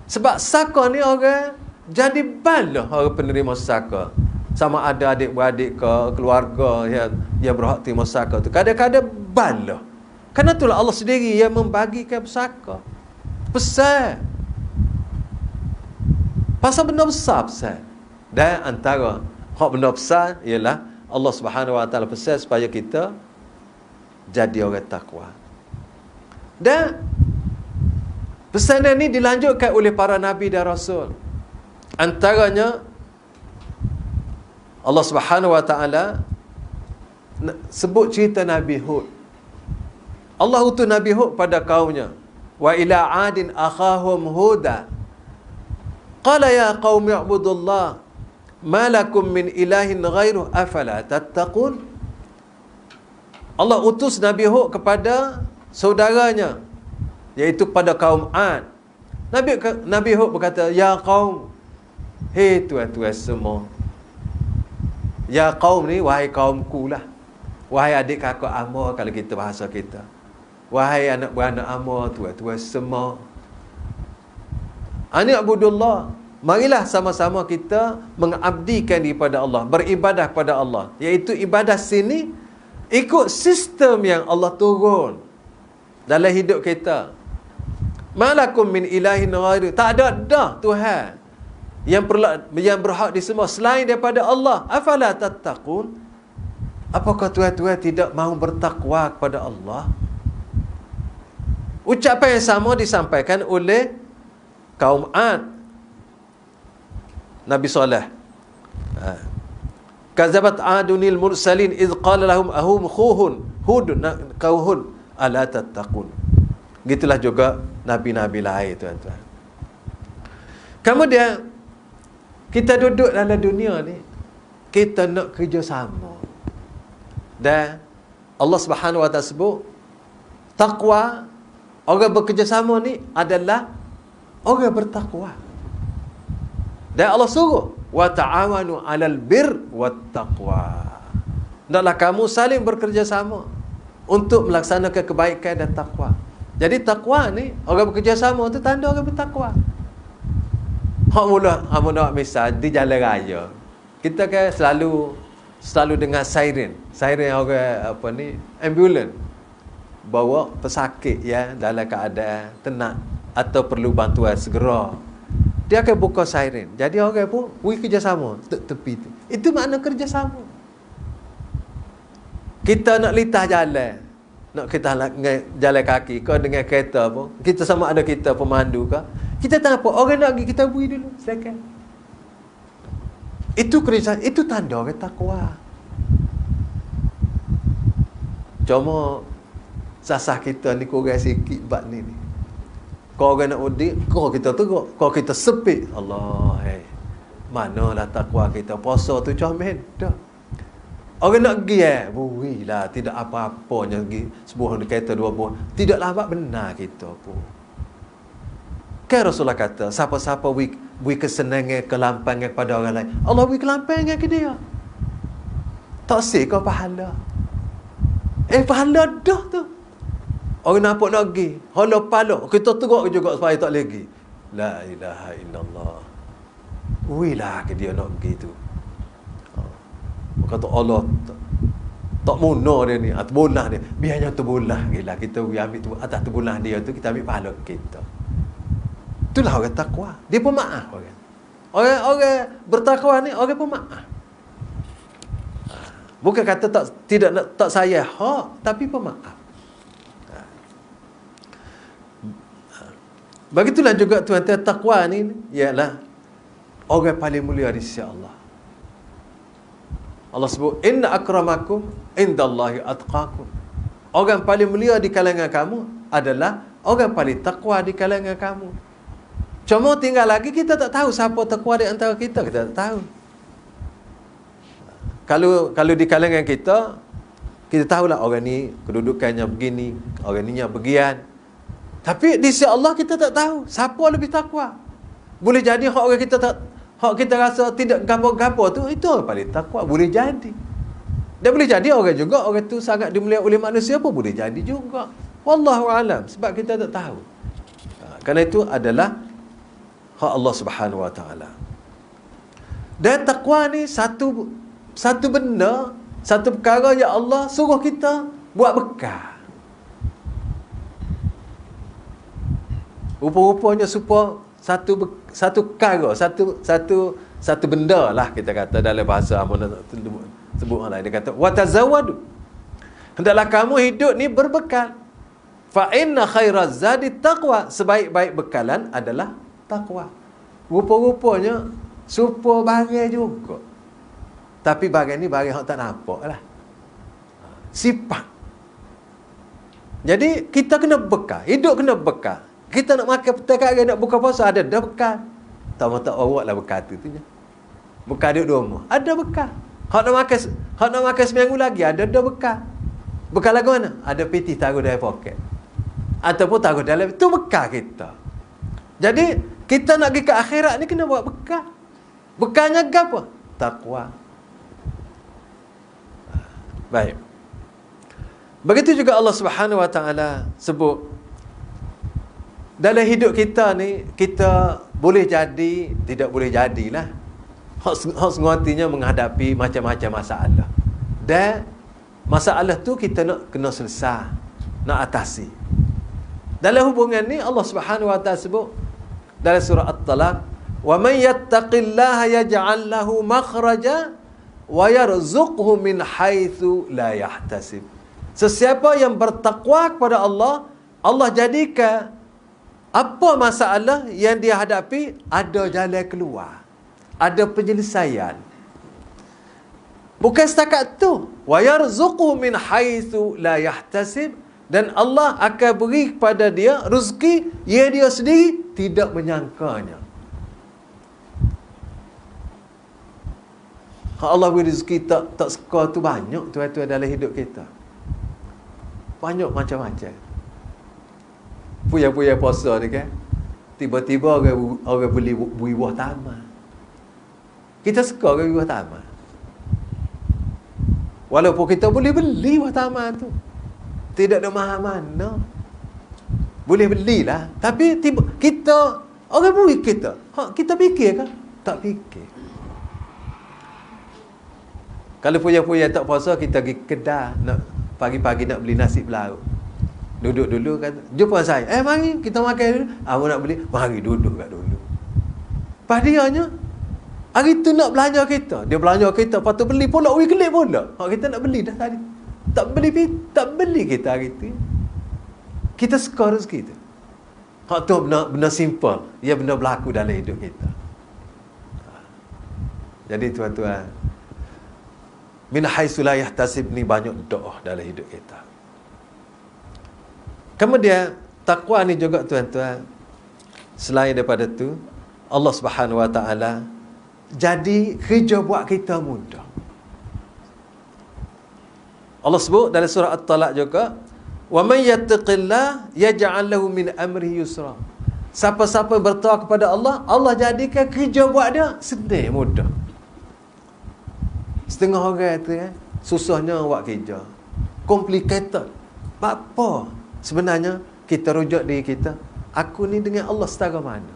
Sebab saka ni orang jadi balah orang penerima saka. Sama ada adik-beradik ke keluarga yang berhak terima saka tu, kadang-kadang balah. Kerana itulah Allah sendiri yang membagikan saka. Pesan. Pasal benda besar pesan. Dan antara hak benda besar ialah Allah Subhanahu Wa Taala pesan supaya kita jadi orang takwa. Dan pesanan ini dilanjutkan oleh para nabi dan rasul. Antaranya Allah Subhanahu wa taala sebut cerita Nabi Hud. Allah utus Nabi Hud pada kaumnya. Wa ila 'adin akhahum Huda. Qala ya qaumi i'budullah ma lakum min ilahin ghairuh afala tattaqun. Allah utus Nabi Hud kepada saudaranya, iaitu pada kaum 'Ad. Nabi Hud berkata, ya qaum, hei tuan-tuan semua. Ya qaum ni, wahai kaumku lah. Wahai adik kakak amor kalau kita bahasa kita. Wahai anak beranak amor, tuan-tuan semua. Ani abudullah. Marilah sama-sama kita mengabdikan kepada Allah, beribadah kepada Allah. Iaitu ibadah sini ikut sistem yang Allah turun dalam hidup kita. Malakum min ilahin ghairu. Tak ada dah Tuhan yang berhak disemua selain daripada Allah. Afala tattaqun. Apakah tuan-tuan tidak mahu bertakwa kepada Allah? Ucapan yang sama disampaikan oleh kaum 'Ad. Nabi Saleh. Kazabat 'adunil mursalin iz qala lahum ahum hudun kauhun ala tattaqun. Gitulah juga nabi-nabi lain, tuan-tuan. Kemudian kita duduk dalam dunia ni, kita nak kerjasama. Dan Allah Subhanahu wa taala sebut takwa, orang bekerjasama ni adalah orang bertakwa. Dan Allah suruh wa ta'awanu 'alal birr wat taqwa. Hendaklah kamu saling bekerjasama untuk melaksanakan kebaikan dan takwa. Jadi takwa ni, orang bekerjasama tu tanda orang bertakwa. Hak mula nak misal di jalan raya, kita kan selalu dengar siren orang ambulans bawa pesakit ya dalam keadaan tenat atau perlu bantuan segera. Dia akan buka siren. Jadi orang pun pergi kerjasama tepi tu. Itu makna kerjasama. Kita nak litah jalan, nak kita jalan kaki ke dengan kereta pun, kita sama ada kita pemandu ke, kita tak apa, orang nak pergi kita beri dulu silakan. Itu kerjasama, itu tanda orang takwa. Cuma sasah kita ni kurang sikit bab ni. Kau orang nak udik, kau kita teruk, kau kita sepik. Allah, manalah takwa kita. Puasa tu comel dah. Orang nak pergi burilah, tidak apa-apanya pergi sebuah kereta dua buah. Tidaklah buat benar kita pun. Kan Rasulullah kata, siapa-siapa beri kesenangan, kelampangan kepada orang lain, Allah beri kelampangan ke dia. Tak sih kau pahala. Pahala dah tu. Orang nampak nak pergi, hala pala, kita teruk juga supaya tak lagi. La ilaha illallah. Wilah ke dia nak pergi tu. Kata Allah tak muna dia ni, terbulah dia. Biarnya terbulah gila, kita ambil tu atas terbulah dia tu, kita ambil pahala kita. Itulah orang takwa. Dia pemaaf orang. Orang bertakwa ni orang pemaaf. Bukan kata tak sayang hak, tapi pemaaf. Begitulah juga tuan-tuan, takwa ni ialah orang paling mulia di sisi Allah. Allah sebut, inna akramakum indallahi atqakum. Orang paling mulia di kalangan kamu adalah orang paling takwa di kalangan kamu. Cuma tinggal lagi kita tak tahu siapa takwa di antara kita tak tahu. Kalau di kalangan kita tahulah orang ni kedudukannya begini, orang ni yang bagian. Tapi di sisi Allah kita tak tahu siapa lebih takwa. Boleh jadi hak kita rasa tidak gapo-gapo tu, itu orang paling takwa. Boleh jadi. Dan boleh jadi orang tu sangat dimuliakan oleh manusia pun boleh jadi juga. Wallahu alam, sebab kita tak tahu. Kerana itu adalah hak Allah Subhanahu wa taala. Dan takwa ni satu benda, satu perkara yang Allah suruh kita buat bekal. Rupa-rupanya supaya satu perkara, satu benda lah kita kata dalam bahasa amun sebut orang lain. Dia kata wa tazawwadu. Hendaklah kamu hidup ni berbekal. Fa inna khairaz zadi taqwa. Sebaik-baik bekalan adalah takwa. Rupa-rupanya supaya barang juga. Tapi bagian ni bagian hak tak nampak lah. Sifat. Jadi kita kena bekal. Hidup kena bekal. Kita nak makan petang kat nak buka puasa, ada dah bekal. Tak awak lah bekal tu je. Bekal duduk di rumah, ada bekal. Hak nak makan seminggu lagi, ada dah bekal. Bekal lagu mana? Ada peti taruh dalam poket. Ataupun taruh dalam, itu bekal kita. Jadi kita nak pergi ke akhirat ni kena buat bekal. Bekalnya apa? Taqwa. Baik. Begitu juga Allah Subhanahu Wa Taala sebut dalam hidup kita ni, kita boleh jadi, tidak boleh jadilah. Hak sengotinya menghadapi macam-macam masalah. Dan masalah tu kita nak kena selesai, nak atasi. Dalam hubungan ni Allah Subhanahu Wa Taala sebut dalam surah At-Talaq, "Wa man yattaqillaha yaj'al lahu makhraja wa yarzuqhu min haitsu la yahtasib." Sesiapa yang bertakwa kepada Allah, Allah jadikan apa masalah yang dia hadapi ada jalan keluar, ada penyelesaian. Bukan setakat tu, wa yarzuqhu min haitsu la yahtasib, dan Allah akan beri kepada dia rezeki yang dia sendiri tidak menyangkanya. Allah beri rezeki tak suka tu banyak tuan-tuan dalam hidup kita. Banyak macam-macam. Puya-puya puasa ni kan, tiba-tiba orang beli buah taman. Kita suka orang buah taman. Walaupun kita boleh beli buah taman tu, tidak ada mahal mana. Boleh belilah. Tapi kita, orang beri kita. Kita fikir kan? Tak fikir. Kalau puya-puya tak puasa, kita pergi kedai, nak pagi-pagi nak beli nasi berlauk. Duduk dulu, kata, jumpa saya. Mari kita makan dulu. Awak nak beli? Mari duduk kat dulu. Padianya, hari tu nak belanja kita. Dia belanja kita, lepas tu beli pula, kelip pula. Kita nak beli dah tadi. Tak beli kita hari tu. Kita suka rezeki tu. Hak tu benda simple. Ia benda berlaku dalam hidup kita. Jadi tuan-tuan, min haitsu la yahtasib ni banyak doa dalam hidup kita. Kemudian takwa ni juga tuan-tuan, selain daripada tu, Allah Subhanahu Wa Taala jadi kerja buat kita mudah. Allah sebut dalam surah At-Talaq juga, wa may yattaqillah yaj'al lahu min amrihi yusra. Siapa-siapa bertakwa kepada Allah, Allah jadikan kerja buat dia senang, mudah. Setengah orang tu kan, susahnya buat kerja, complicated. Apa? Sebenarnya kita rujuk diri kita, aku ni dengan Allah setara mana?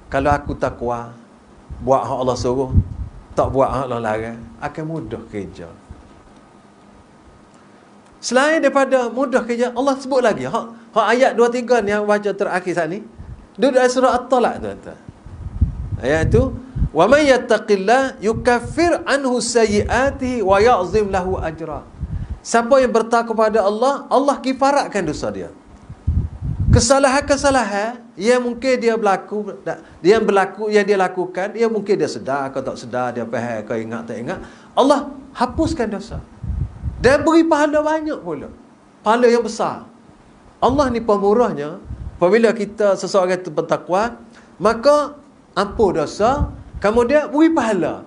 Kalau aku takwa, buat hak Allah suruh, tak buat hak Allah larang, akan mudah kerja. Selain daripada mudah kerja, Allah sebut lagi hak ayat 2-3 ni yang baca terakhir saat ni, duduk dalam surah At-Talaq tuan-tuan. Ayat itu, wa may yattaqillah yukaffir anhu sayyi'atihi wa ya'zim lahu ajra. Siapa yang bertakwa kepada Allah, Allah kifaratkan dosa dia. Kesalahan-kesalahan yang mungkin dia berlaku, yang dia lakukan, yang mungkin dia sedar atau tak sedar, dia faham atau ingat tak ingat, Allah hapuskan dosa. Dan beri pahala banyak pula. Pahala yang besar. Allah ni pemurahnya, apabila kita seseorang itu bertakwa, maka ampun dosa, kemudian beri pahala.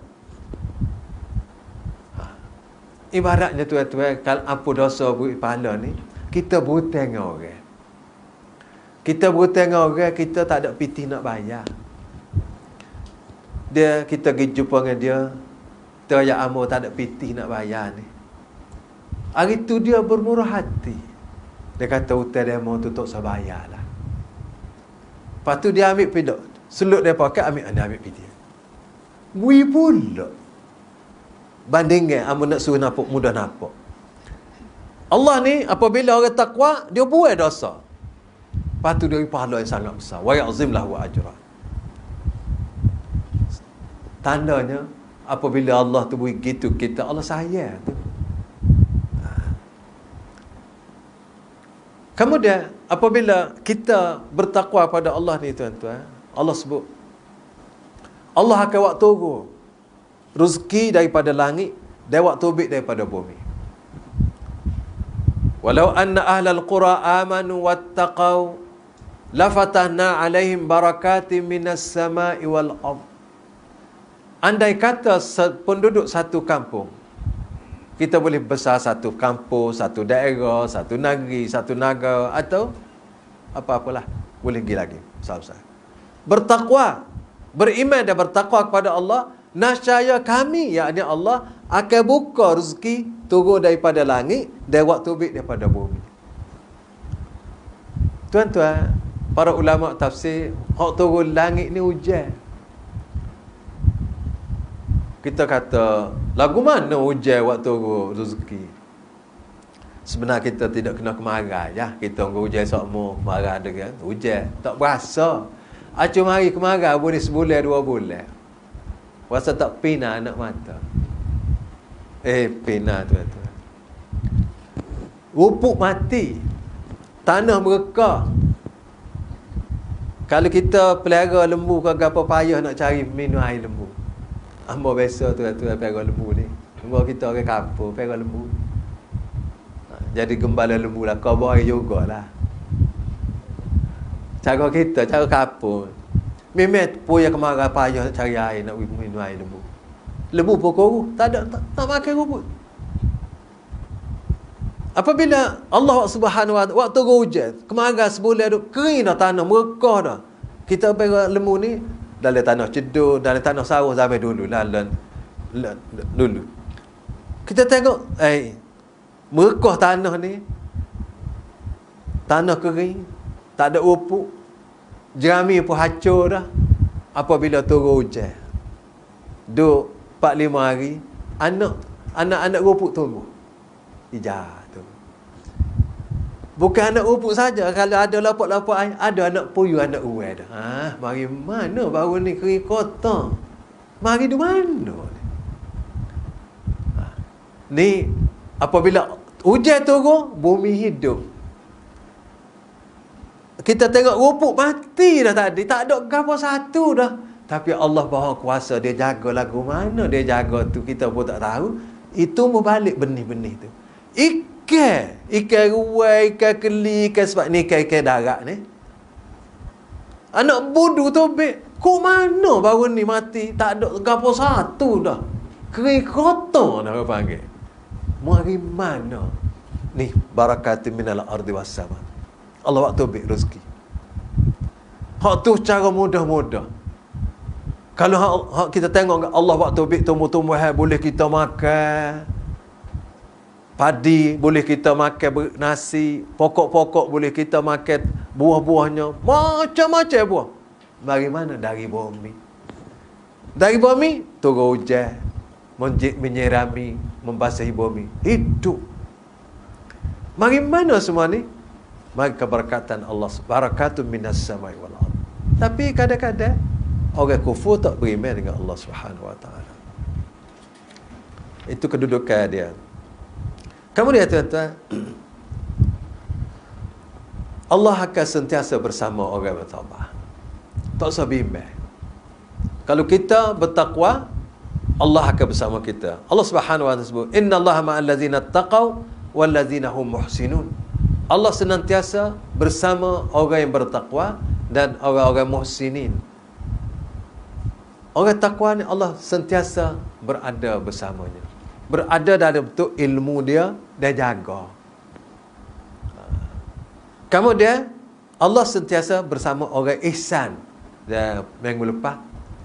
Ibaratnya tuan-tuan, kalau ampun dosa beri pahala ni, kita berhutang dengan orang. Kita berhutang dengan orang, kita tak ada piti nak bayar. Kita pergi jumpa dengan dia, ya amor tak ada piti nak bayar ni. Hari tu dia bermurah hati. Dia kata hutang dia mau tutup sebayar lah. Lepas tu dia ambil pidok, selut dia poket, ambil piti. Bui pula. Bandingkan amun nak suruh nampak, mudah nampak. Allah ni apabila orang takwa, dia buat dosa. Lepas tu dia beri pahala yang sangat besar. Wa ya'zim lahu ajra. Tandanya apabila Allah tu beri gitu kita, Allah sayang tu. Kemudian apabila kita bertakwa pada Allah ni tuan-tuan, Allah sebut Allah akan buat turun rezeki daripada langit, dewak tubik daripada bumi. Walau anna ahlal qura amanu wattaqau lafatahna alaihim barakatim minas sama'i wal ard. Andai kata penduduk satu kampung, kita boleh besar satu kampung, satu daerah, satu negeri, satu negara, atau apa-apalah, boleh pergi lagi besar-besar. Bertakwa, beriman dan bertakwa kepada Allah, nascaya kami, yakni Allah, akan buka rezeki turun daripada langit dan waktu tubik daripada bumi. Tuan-tuan, para ulama tafsir, hak turun langit ni hujan. Kita kata, lagu mana hujan waktu turun rezeki? Sebenarnya kita tidak kena kemarau ya. Kita hujan sokmo, kemarau ada kan? Hujan, tak berasa. Acum hari kemarau boleh sebulan, 2 bulan. Rasa tak pina anak mata. Pina tuan-tuan. Rupuk mati. Tanah mereka. Kalau kita pelihara lembu ke apa payah nak cari minum air lembu. Hamba biasa tuan-tuan pelihara lembu ni. Hamba kita orang kampung pelihara lembu. Jadi gembala lembu lah. Kau bawa jugalah. Cara kita, cara kampung. Memang puyah kemarau payah nak cari air, nak minum air lembu. Lembu pun korup. Tak makan rumput. Apabila Allah Subhanahu wa taala waktu hujan, kemarau sebulan tu kering dah tanah, merekah dah. Kita pelihara lembu ni dalam tanah cedur, dalam tanah sawah zaman dulu lah, dulu. Kita tengok, merekah tanah ni, tanah kering, tak ada rumput, jerami pun hancur dah. Apabila turun hujan, duk 4-5 hari, anak-anak rumput tumbuh. Hijau tu. Bukan anak rumput saja, kalau ada lapak-lapak air, ada anak puyuh, anak uai dah. Mari mana baru ni kering kotor? Mari di mana ni? Ni apabila hujan turun, bumi hidup. Kita tengok rumput mati dah tadi, tak ada apa satu dah. Tapi Allah Maha Kuasa, dia jaga lagu mana dia jaga tu kita pun tak tahu. Itu membalik benih-benih tu. Ikan ruai, ikan keli, ikan sebab ni ikan darat ni. Anak budu tobek, kok mana baru ni mati? Tak ada apa satu dah. Kering kotor dah orang panggil. Mari mana? Ni barakatin minal ardi was sama. Allah waktu tobek rezeki. Hak tu cara mudah-mudah. Kalau hak kita tengok Allah waktu tobek tumbuh-tumbuhan boleh kita makan. Padi boleh kita makan nasi, pokok-pokok boleh kita makan buah-buahnya, macam-macam buah. Dari mana? Dari bumi. Dari bumi turun hujan, menyirami, membasahi bumi, hidup. Mari mana semua ni? Mari keberkatan Allah, barakatun minas samai wal ard. Tapi kadang-kadang orang kufur tak beriman dengan Allah Subhanahu wa taala. Itu kedudukan dia. Kemudian tuan-tuan, Allah akan sentiasa bersama orang bertakwa. Tak usah bimbang. Kalau kita bertakwa, Allah akan bersama kita. Allah Subhanahu wa taala sebut, "Innallaha ma'al ladzina taqaw wal ladzina hum muhsinun." Allah senantiasa bersama orang yang bertakwa dan orang-orang muhsinin. Orang takwa ni Allah sentiasa berada bersamanya. Berada dalam bentuk ilmu dia jaga. Kemudian Allah sentiasa bersama orang ihsan. Dan minggu lepas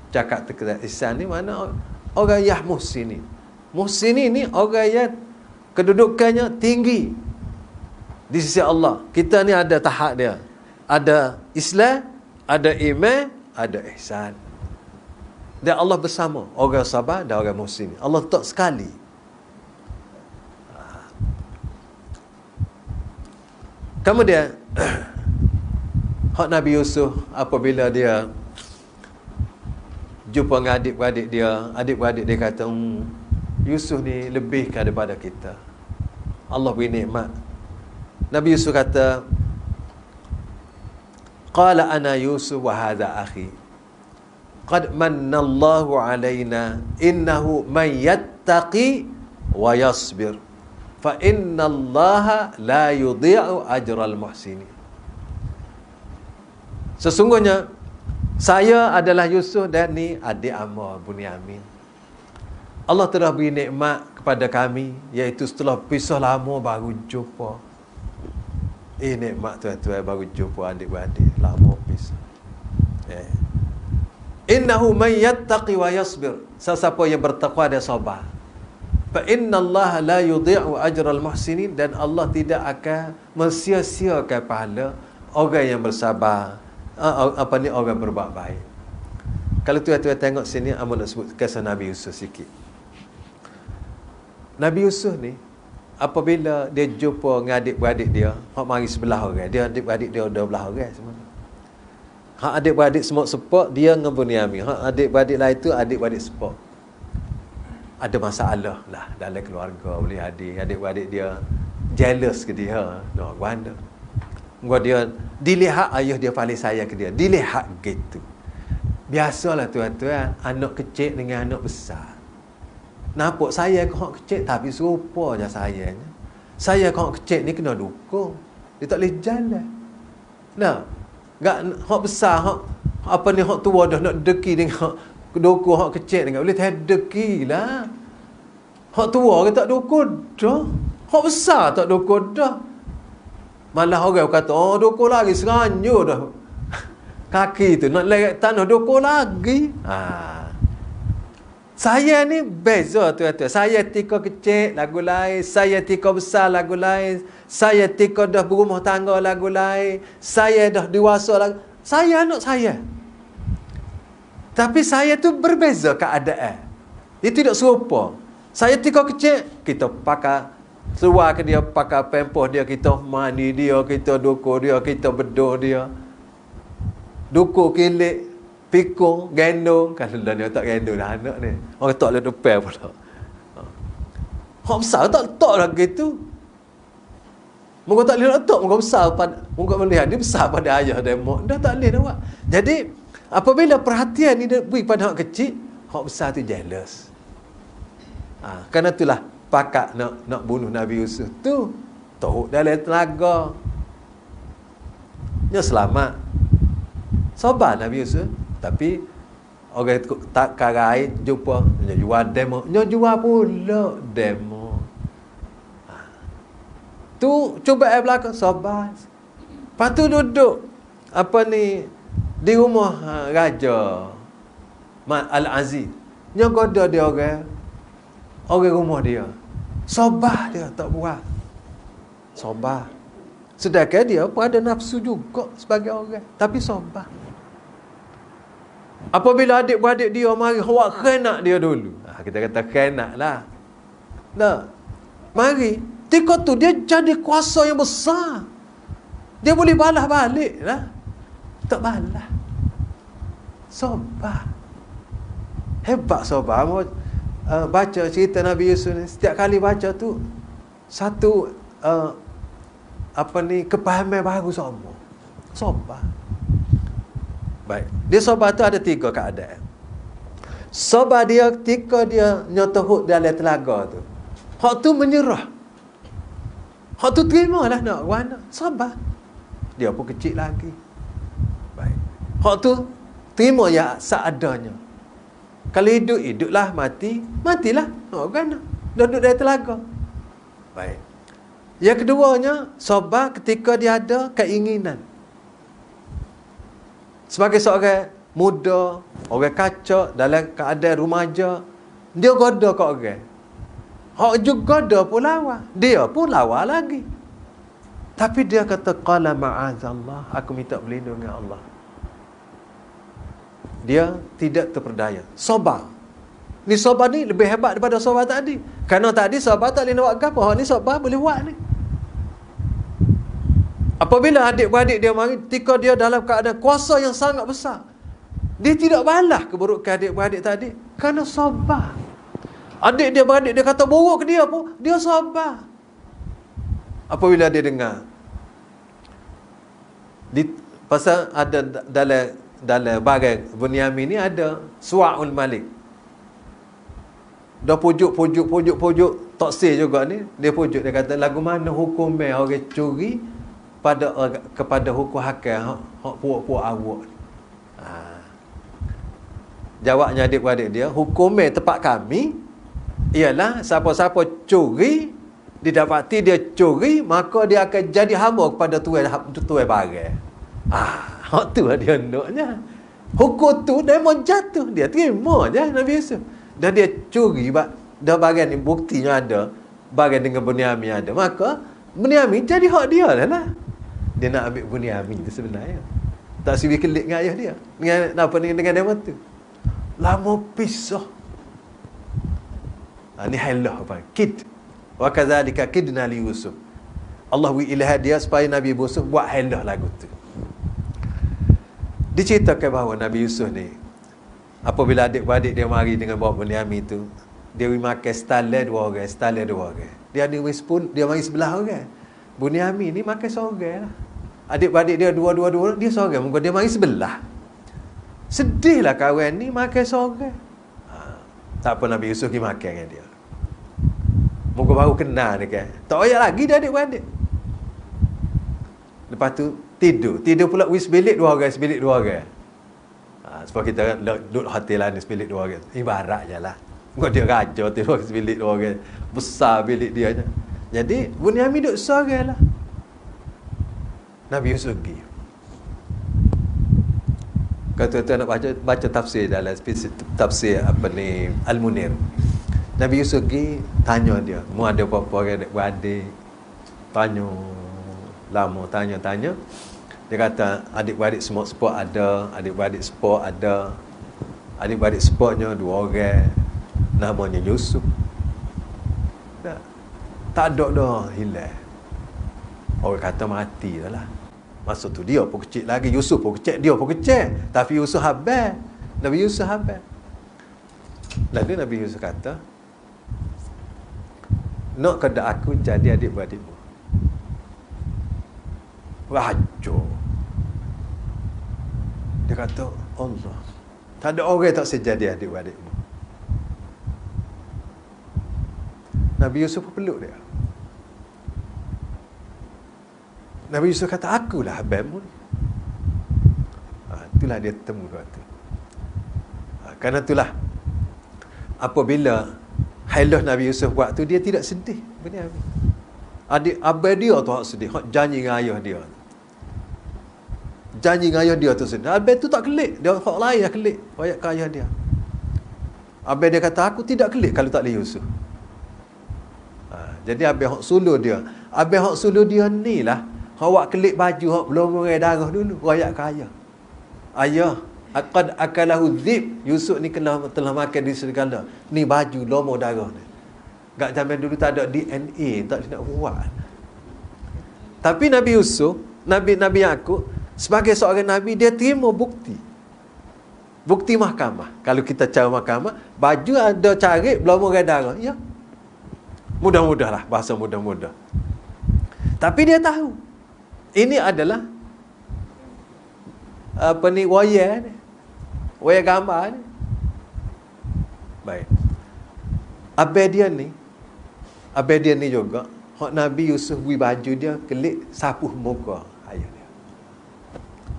cakap terkait ihsan ni mana orang yang muhsinin. Muhsinin ni orang yang kedudukannya tinggi di sisi Allah. Kita ni ada tahap dia. Ada Islam, ada iman, ada ihsan. Dan Allah bersama orang sabar dan orang muhsinin. Allah tak sekali. Kemudian hak Nabi Yusuf apabila dia jumpa dengan adik-beradik dia, adik-beradik dia kata, Yusuf ni lebih daripada kita. Allah beri nikmat. Nabi Yusuf kata, qala ana Yusuf wa hadha akhi. qad mannallahu alaina innahu man yattaqi wa yasbir fa innallaha la yudhi'u ajral muhsinin. Sesungguhnya saya adalah Yusuf dan ni adik Ammar Bunyamin. Allah telah beri nikmat kepada kami, iaitu setelah pisah lama baru jumpa. Nikmat tuan-tuan, baru jumpa adik-beradik, lama pisah. Innahu man yattaqi wa yasbir. Sesiapa yang bertakwa dan sabar. Fa innallaha la yudhi'u ajral muhsinin, dan Allah tidak akan mensia-siakan pahala orang yang bersabar, orang berbuat baik. Kalau tuan-tuan tengok sini, amun nak sebut kisah Nabi Yusuf sikit. Nabi Yusuf ni, apabila dia jumpa dengan adik-beradik dia, hak mari sebelah orang, dia adik-beradik dia 12 orang semua. Hak adik-beradik semua sepak, dia dengan Bunyamin. Hak adik-beradik lain tu adik-beradik sepak. Ada masalah lah dalam keluarga, boleh adik-beradik dia jealous ke dia, nak guanda. Gua dia dilihat ayah dia paling sayang ke dia, dilihat gitu. Biasalah tuan-tuan, anak kecil dengan anak besar. Nampak saya kau kecil tapi serupa je sayangnya. Saya kau kecil ni kena dukung. Dia tak boleh jalan. Nah, hak besar, hak tua dah nak deki dengan hak dukung hak kecil dengan boleh tak deki lah. Hak tua ke tak dukung dah. Hak besar tak dukung dah. Malah orang kata, oh dukung lagi seranju dah. Kaki tu nak leret tanah dukung lagi. Saya ni beza tuan-tuan. Saya tika kecil lagu lain, saya tika besar lagu lain, saya tika dah berumah tangga lagu lain, saya dah dewasa lagu. Saya anak saya. Tapi saya tu berbeza keadaan. Dia tidak serupa. Saya tika kecil, kita pakai seluar ke dia, pakai pempoh dia, kita mandi dia, kita dukung dia, kita beduh dia. Dukung kilik, pikul, gendong. Kalau dia tak gendong dah anak ni. Orang tak boleh depan pula. Hak besar tak lah gitu. Muka tak boleh letak, muka besar pada, muka melihat dia besar pada ayah dan mak. Dah tak boleh dah buat. Jadi, apabila perhatian ni beri pada hak kecil, hak besar tu jealous. Kerana itulah pakat nak bunuh Nabi Yusuf tu. Teruk dalam telaga. Dia selamat. Sabar Nabi Yusuf. Tapi orang tak karai jumpa dia jual demo, dia jual pula demo. Tu cuba belakang sabar. Lepas tu duduk di rumah Raja Al-Aziz. Nya goda dia orang rumah dia. Sabar dia tak buat. Sabar. Sedangkan dia pun ada nafsu juga sebagai orang, tapi sabar. Apabila adik-beradik dia mari awak khenak dia dulu. Kita kata khenak lah. Nah, mari. Ketika tu dia jadi kuasa yang besar. Dia boleh balas balik lah. Tak balas. Sabar. Hebat sabar. Baca cerita Nabi Yusuf ni. Setiap kali baca tu, satu kepahaman baru semua. Sabar. Baik. Dia sabar tu ada 3 keadaan. Sabar dia ketika dia nyotohut dalam telaga tu. Hak tu menyerah. Hak tu terimalah nak wana. Sabar. Dia pun kecil lagi. Baik. Hak tu terima ya seadanya. Kalau hiduplah, matilah. Hak wana. Duduk dalam telaga. Baik. Yang keduanya, sabar ketika dia ada keinginan. Sebagai seorang muda, orang kacak dalam keadaan remaja, dia goda kat orang. Hak juga goda pun lawa. Dia pun lawa lagi. Tapi dia kata, qala ma'azallah, aku minta berlindung dengan Allah. Dia tidak terperdaya. Sabar. Ni sabar ni lebih hebat daripada sabar tadi. Kerana tadi sabar tak boleh nak buat apa. Hak ni sabar boleh buat ni. Apabila adik-beradik dia mari, ketika dia dalam keadaan kuasa yang sangat besar, dia tidak balas keburukan adik-beradik tadi kerana sabar. Adik dia beradik dia kata buruk ke dia pun, dia sabar. Apabila dia dengar pasal ada dalam dalam bagai Bunyamin ni ada Su'ul Malik. Dah pujuk taksir juga ni, dia pujuk, dia kata lagu mana hukum orang curi kepada hukum hakam hak puak-puak awak. Jawabnya adik-adik dia, hukum tempat kami ialah siapa-siapa curi, didapati dia curi, maka dia akan jadi hamba kepada tuai barang. Hak tu lah dia naknya. Hukum tu dia mau jatuh, dia terima je Nabi Yusuf. Dan dia curi, dah bagian ni buktinya ada, bagian dengan Bunyamin ada, maka Bunyamin jadi hak dia lah. Dia nak ambil Bunyamin tu sebenarnya. Tak siwi kelik dengan ayah dia. Dengan dia tu. Lama pisah. Ni halah apa? Kid. Wa kadzalika kidna li Yusuf. Allah wi ilaha dia supaya Nabi Yusuf buat halah lagu tu. Diceritakan bahawa Nabi Yusuf ni, apabila adik-beradik dia mari dengan bawa Bunyamin tu, dia makan stalai dua orang. Dia ada wispun, dia mari sebelah orang. Bunyamin ni makan seorang lah. Adik-beradik dia dua, dia seorang. Muka dia mari sebelah. Sedihlah kawan ni makan seorang. Tak apa, Nabi Yusuf pergi makan dengan dia. Muka baru kenal dia kan. Tak payah lagi dia adik-beradik. Lepas tu tidur pula sebilik dua orang. Sebab kita duduk hotel lah ni, sebilik dua orang. Ibarat je lah. Muka dia raja tidur sebilik dua orang. Besar bilik dia je. Jadi Bunyamin duduk seorang lah. Nabi Yusuf pergi. Kalau tuan-tuan nak baca tafsir dalam tafsir Al-Munir. Nabi Yusuf pergi tanya dia, mu ada apa-apa orang adik-beradik? Tanya lama, tanya. Dia kata adik-beradik semua sport ada, adik-beradik sport ada. Adik-beradik sportnya 2 orang. Namanya Yusuf. Tak ada dah hilang. Orang kata mati dah lah. Masa tu dia pun kecil lagi. Yusuf pun kecil, dia pun kecil. Tapi Yusuf habis. Nabi Yusuf habis. Lalu Nabi Yusuf kata, nak kedak aku jadi adik-beradikmu. Hancur. Dia kata, Allah, tak ada orang tak sejadi adik-beradikmu. Nabi Yusuf pun peluk dia. Nabi Yusuf kata, akulah abangmu. Itulah dia temu waktu. Kerana itulah, apabila halah Nabi Yusuf buat tu, dia tidak sedih. Benar. Abang dia tu hak sedih. Hak janji dengan ayah dia. Janji dengan ayah dia tu sedih. Abang tu tak kelik. Dia hak lain yang kelik. Rakyat ke ayah dia. Abang dia kata, aku tidak kelik kalau tak boleh Yusuf. Jadi abang hak suluh dia. Abang hak suluh dia ni lah. Awak kelik baju hak belum mengai darah dulu. Rakyat ke ayah. Ayah, qad akalahu dzib. Yusuf ni telah makan di segala. Ni baju lomo darah ni. Gak zaman dulu tak ada DNA, tak nak buat. Tapi Nabi Yusuf, Nabi Yaqub, sebagai seorang Nabi, dia terima bukti. Bukti mahkamah. Kalau kita cara mahkamah, baju ada carik, belum mengai darah. Ya. Mudah-mudahlah, bahasa mudah-mudah. Tapi dia tahu ini adalah wayar ni. Wayar gambar ni. Baik. Abang dia ni juga, hak Nabi Yusuf beri baju dia, kelik sapuh muka ayah dia.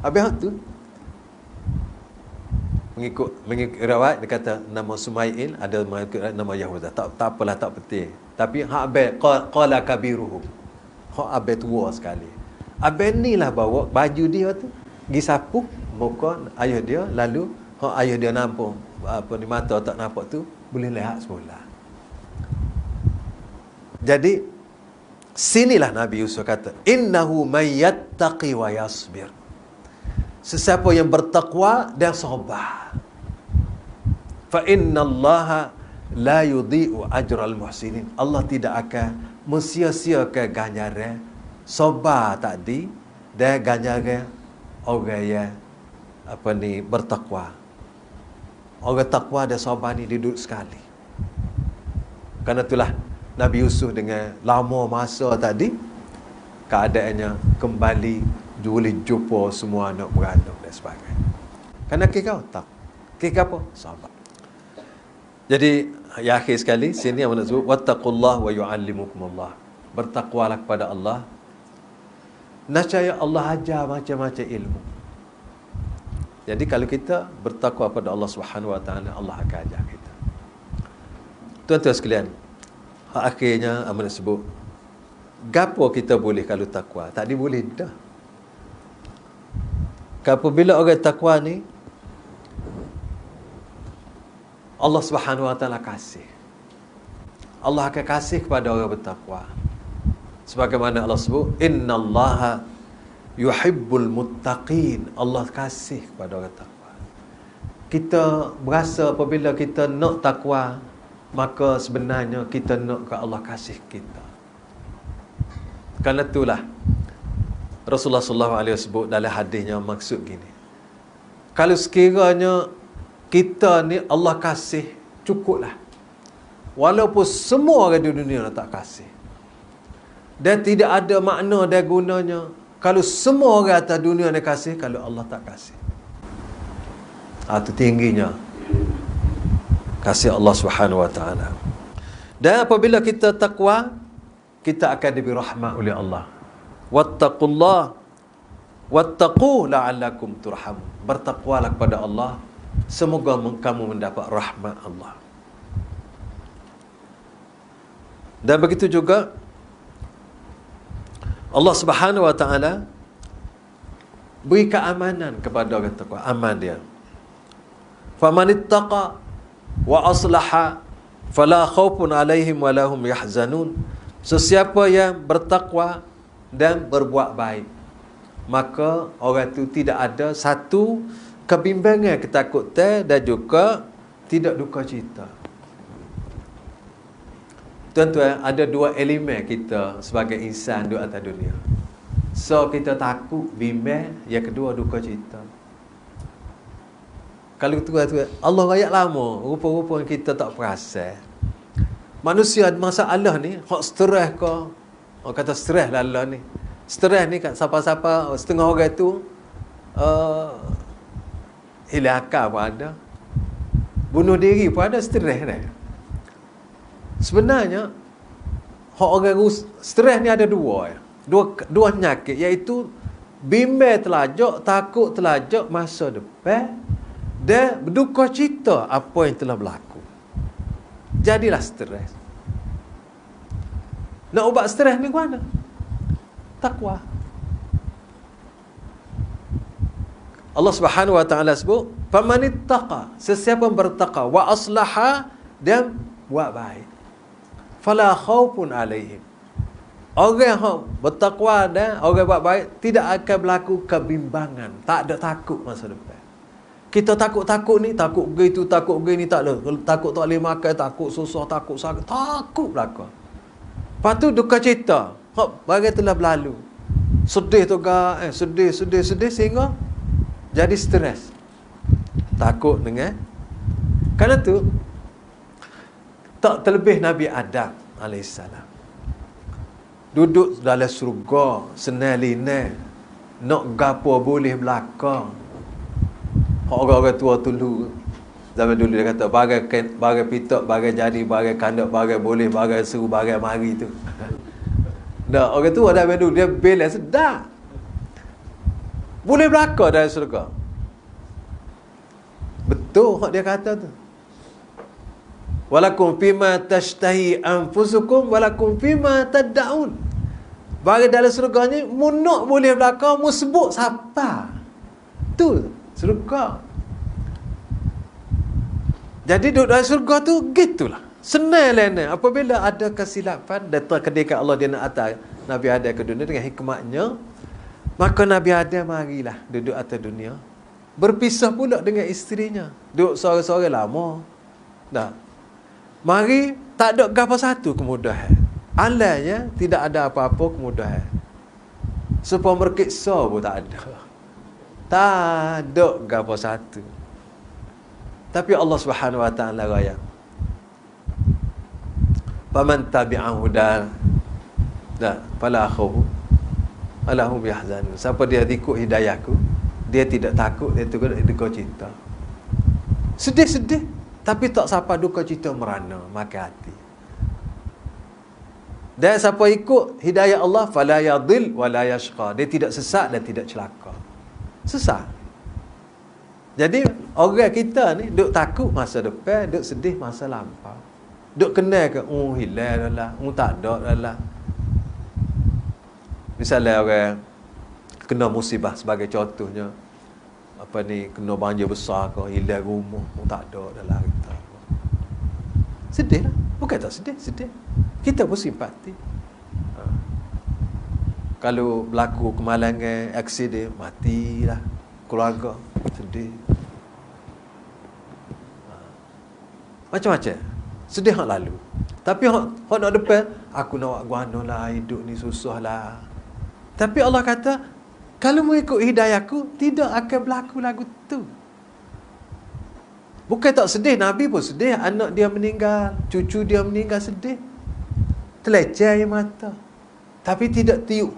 Abang hak tu mengikut rawat, dia kata nama Sumail, ada nama Yahuda. Tak apalah, tak penting. Tapi hak abang qala kabiruhum. Hak abang tua sekali. Abang ni lah bawa baju dia tu pergi sapuh muka ayah dia, lalu hak ayah dia nampak mata tak nampak tu boleh lihat semula. Jadi sinilah Nabi Yusuf kata, innahu may yattaqi wa yasbir. Sesiapa yang bertakwa dan sabar, fa innallaha la yudhi'u ajral muhsinin. Allah tidak akan mensia-siakan ganjaran sabar tadi dan ganjaran orang yang bertakwa. Orang takwa dan sabar ni duduk sekali. Kerana itulah Nabi Yusuf dengan lama masa tadi, keadaannya kembali boleh jumpa semua anak beranak dan sebagainya. Kerana kira tak. Kira apa? Sabar. Jadi, ya akhir sekali, sini yang nak sebut, wattaqullah wa yu'allimukumullah. Bertakwalah kepada Allah. Nascaya Allah ajar macam-macam ilmu. Jadi kalau kita bertakwa pada Allah Subhanahu Wa Taala, Allah akan ajar kita. Tuan-tuan sekalian, akhirnya amat sebut, gapo kita boleh kalau takwa? Tak boleh dah. Apabila orang takwa ni, Allah Subhanahu Wa Taala kasih. Allah akan kasih kepada orang bertakwa. Sebagaimana Allah sebut, innallaha yuhibbul muttaqin. Allah kasih kepada orang takwa. Kita berasa apabila kita nak takwa, maka sebenarnya kita nak ke Allah kasih kita. Kerana itulah Rasulullah SAW sebut dalam hadisnya, maksud gini, kalau sekiranya kita ni Allah kasih, cukuplah. Walaupun semua orang di dunia tak kasih, dan tidak ada makna dan gunanya kalau semua orang atas dunia ni kasih, kalau Allah tak kasih. Itu tingginya kasih Allah Subhanahu Wa Taala. Dan apabila kita takwa, kita akan diberi rahmat oleh Allah. Wattaqullah wattaqu la'allakum turhamun. Bertakwalah kepada Allah, semoga kamu mendapat rahmat Allah. Dan begitu juga Allah Subhanahu Wa Taala beri keamanan kepada orang takwa. Aman dia. Famanittaqa wa aslaha fala khaufun alaihim wa lahum yahzanun. Sesiapa yang bertakwa dan berbuat baik, maka orang itu tidak ada satu kebimbangan, ketakutan dan juga tidak duka cita. Tuan-tuan, ada dua elemen kita sebagai insan di atas dunia. So, kita takut, bimbang. Yang kedua, duka cita. Kalau tuan-tuan, Allah rakyat lama, rupa-rupa kita tak perasan. Manusia ada masalah ni, hak stres ke, orang kata stres lah ni. Stres ni kat siapa-siapa, setengah orang tu hilang akal pun ada. Bunuh diri pun ada, stres ni. Sebenarnya hak orang stres ni ada dua penyakit, iaitu bimbang telajak, takut telajak masa depan, dan berduka cita apa yang telah berlaku. Jadilah stres. Nak ubat stres ni mana? Takwa. Allah Subhanahu Wa Taala sebut, famanittaqa, sesiapa bertakwa, wa aslaha, dan buat baik, fala khaufun alaihim. Orang yang bertakwa dan orang buat baik tidak akan berlaku kebimbangan, tak ada takut masa depan. Kita takut-takut ni, takut begitu, takut begini, tak ada. Takut tak boleh makan, takut susah, takut sakit, takut belaka. Lepas tu duka cita, bagai telah berlalu. Sedih tu sedih sehingga jadi stres. Takut dengan. Kerana tu tak terlebih Nabi Adam AS. Duduk dalam surga, senang-linang, nak gapo boleh belakang. Orang-orang tua dulu, zaman dulu dia kata, bagai pitok, bagai jadi, bagai kandak, bagai boleh, bagai seru, bagai mari tu. Dah, orang tua dah dulu, dia bela sedap. Boleh belakang dalam surga. Betul hak dia kata tu. Walakum fima tashtahi anfusukum walakum fima tad'un. Bagi dalam surga ni, mu nak boleh belakang, mu sebut siapa. Tu surga. Jadi duduk dalam surga tu gitulah. Senang lena. Apabila ada kesilapan datang kedekat Allah, dia nak atas Nabi Adam ke dunia dengan hikmatnya, maka Nabi Adam marilah duduk atas dunia. Berpisah pula dengan isterinya. Duduk seorang-seorang lama. Dah. Mari tak ada apa satu kemudahan. Alanya tidak ada apa-apa kemudahan. Supaya merkiksa pun tak ada. Tak ada apa satu. Tapi Allah Subhanahu Wa Taala raya. Faman tabi'a huda fala khawf alahum yahzanun. Siapa dia ikut hidayahku, Dia tidak takut, dia tukar duka cita. Sedih-sedih, tapi tak siapa duka cita merana, makan hati. Dan siapa ikut hidayah Allah, fala yadhil wala yashqa. Dia tidak sesat dan tidak celaka. Sesat. Jadi orang kita ni duk takut masa depan, duk sedih masa lampau. Duk kenal ke hilang dah lah, tak ada dah lah. Misalnya orang kena musibah sebagai contohnya, apa ni, kena banjir besar ke, hilang rumah, tak ada dah lah kita. Sedih lah. Bukan tak sedih, sedih. Kita pun simpati. Kalau berlaku kemalangan, aksiden, matilah keluarga, sedih. Macam-macam. Sedih hak lalu. Tapi hak nak depan, aku nak buat guana lah, hidup ni susah lah. Tapi Allah kata, kalau mengikut hidayahku, tidak akan berlaku lagu tu. Bukan tak sedih, Nabi pun sedih. Anak dia meninggal, cucu dia meninggal, sedih. Teleceh air mata. Tapi tidak tiup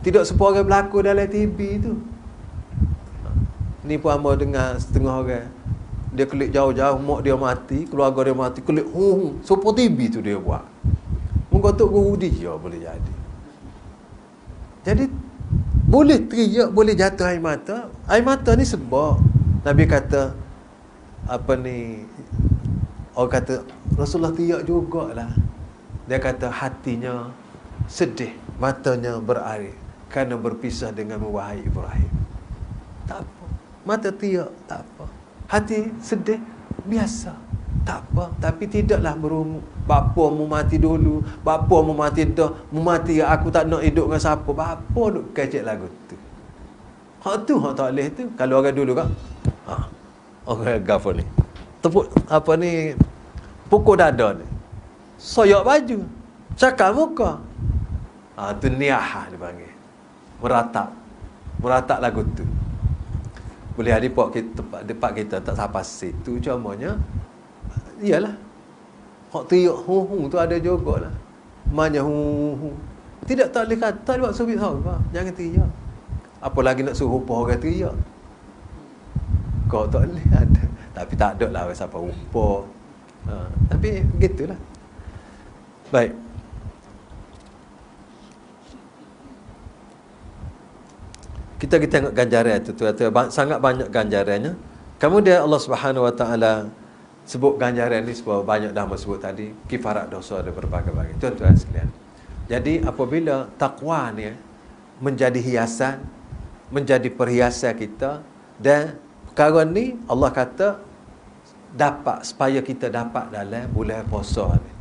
Tidak semua orang berlaku dalam TV tu. Ni pun hamba dengar setengah orang, dia klik jauh-jauh, mak dia mati, keluarga dia mati, klik Super TV tu dia buat. Mungkin tu guru dia boleh jadi. Jadi boleh teriak, boleh jatuh air mata. Air mata ni sebab Nabi kata, apa ni, orang kata Rasulullah teriak jugalah. Dia kata hatinya sedih, matanya berair kerana berpisah dengan wahai Ibrahim. Tak apa. Mata teriak, tak apa. Hati sedih, biasa. Tak apa. Tapi tidaklah berumur. Bapa mu mati dulu, bapa mu mati dah, mu mati aku tak nak hidup dengan siapa. Bapa duk kecek lagu tu. Hak tu hak tak boleh tu. Kalau orang dulu kan, orang gafur ni, tepuk apa ni, pukul dada ni, soyak baju, cakap muka. Tu niahah dipanggil. Meratap lagu tu. Boleh ada tempat kita tak sampai situ, cumanya iyalah hak teriak tu ada juga lah. Manya tidak tak boleh kata, tak buat subit apa. Jangan teriak. Apa lagi nak suruh upah orang teriak. Kau tak boleh ada. Tapi tak ada lah orang siapa upah. Tapi begitulah. Baik. Kita tengok ganjaran itu, sangat banyak ganjarannya. Kemudian Allah Subhanahu Wa Taala sebut ganjaran ni sebab banyak dah sebut tadi, kifarat dosa ada berbagai-bagai. Tuan-tuan sekalian. Jadi apabila takwa ni menjadi hiasan, menjadi perhiasan kita, dan perkara ni Allah kata dapat, supaya kita dapat dalam bulan puasa ni.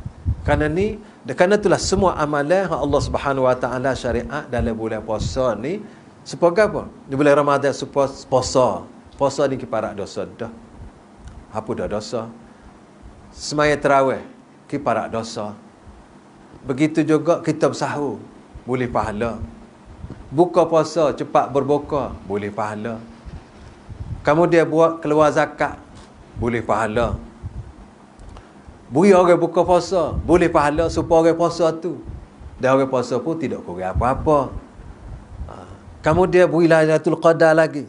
Kerana itulah semua amalan Allah Subhanahu Wa Taala syariat dalam bulan puasa ni. Supaya apa? Di bulan Ramadan supaya puasa. Puasa ni kiparat dosa dah. Hapus dah dosa. Semaya tarawih kiparat dosa. Begitu juga kita bersahur, boleh pahala. Buka puasa cepat berbuka, boleh pahala. Kamu dia buat keluar zakat, boleh pahala. Beri orang buka puasa, boleh pahala supaya orang puasa tu. Dan orang puasa pun tidak kurang apa-apa. Kamu dia beri Lailatul Qadar lagi.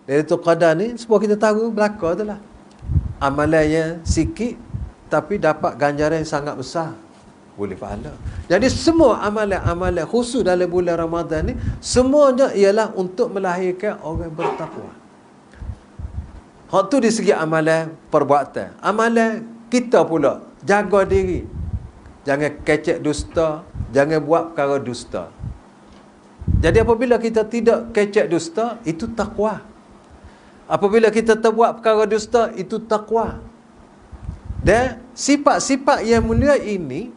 Lailatul Qadar ni semua kita tahu belaka tu lah. Amalannya sikit tapi dapat ganjaran yang sangat besar. Boleh pahala. Jadi semua amalan-amalan khusus dalam bulan Ramadan ni, semuanya ialah untuk melahirkan orang bertakwa. Hak tu di segi amalan perbuatan. Amalan kita pula, jaga diri. Jangan kecek dusta, jangan buat perkara dusta. Jadi apabila kita tidak kecek dusta, itu takwa. Apabila kita terbuat perkara dusta, itu takwa. Dan sifat-sifat yang mulia ini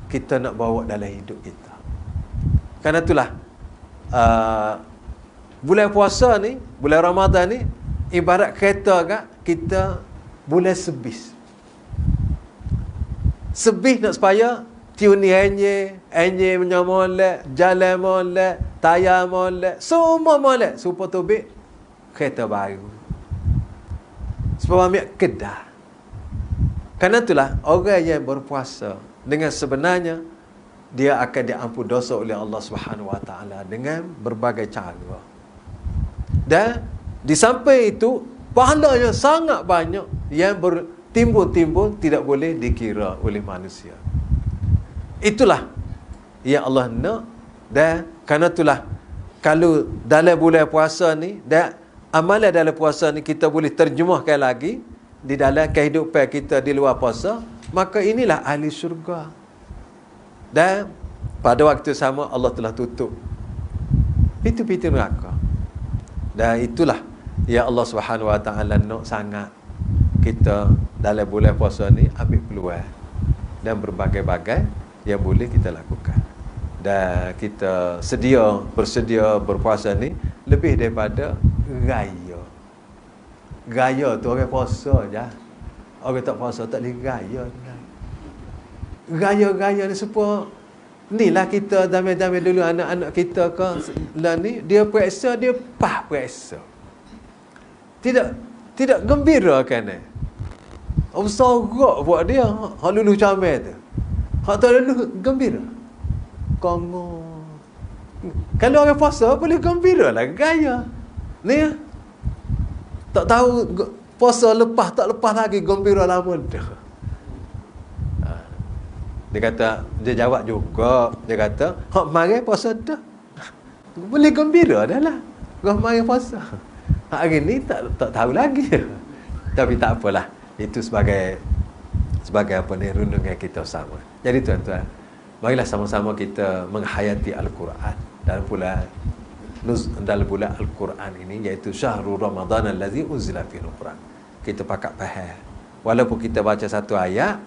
kita nak bawa dalam hidup kita. Karena itulah bulan puasa ni, bulan Ramadan ni ibarat kereta kan, kita bulan sebis. Sebis nak supaya tune ni enye punya molek, jalan molek, tayar molek, semua molek supaya tobik kereta baru. Supaya ambil kedah. Karena itulah orang yang berpuasa dengan sebenarnya dia akan diampun dosa oleh Allah Subhanahu Wa Taala dengan berbagai cara. Dan di samping itu, pahalanya sangat banyak yang bertimbul-timbul tidak boleh dikira oleh manusia. Itulah yang Allah nak. Dan kerana itulah, kalau dalam bulan puasa ni, dan amalan dalam puasa ni kita boleh terjemahkan lagi di dalam kehidupan kita di luar puasa, maka inilah ahli syurga. Dan pada waktu sama Allah telah tutup pintu-pintu neraka. Dan itulah yang Allah Subhanahu Wa Taala nak sangat kita dalam bulan puasa ni ambil peluang dan berbagai-bagai yang boleh kita lakukan. Dan kita bersedia berpuasa ni lebih daripada gaya. Gaya tu orang puasa je. Orang tak puasa tak boleh gaya. Gaya-gaya ni supaya inilah kita damai-damai dulu anak-anak kita ke lah ni, dia periksa, dia periksa. Tidak gembira kan eh. Bersorak buat dia. Hak lulu comel tu. Hak tak lulu gembira. Kongo. Kalau orang puasa boleh gembira lah gaya. Ni tak tahu puasa lepas tak lepas lagi gembira lama dah. Dia kata, dia jawab juga, dia kata, hak mari puasa dah. Boleh gembira dah lah. Hak mari puasa. Hari ni tak tahu lagi. Tapi tak apalah. Itu sebagai apa ni, renungan kita sama. Jadi tuan-tuan, marilah sama-sama kita menghayati Al-Quran dalam bulan Al-Quran ini, iaitu Syahrul Ramadan allazi unzila fihi Al-Quran. Kita pakat faham. Walaupun kita baca satu ayat,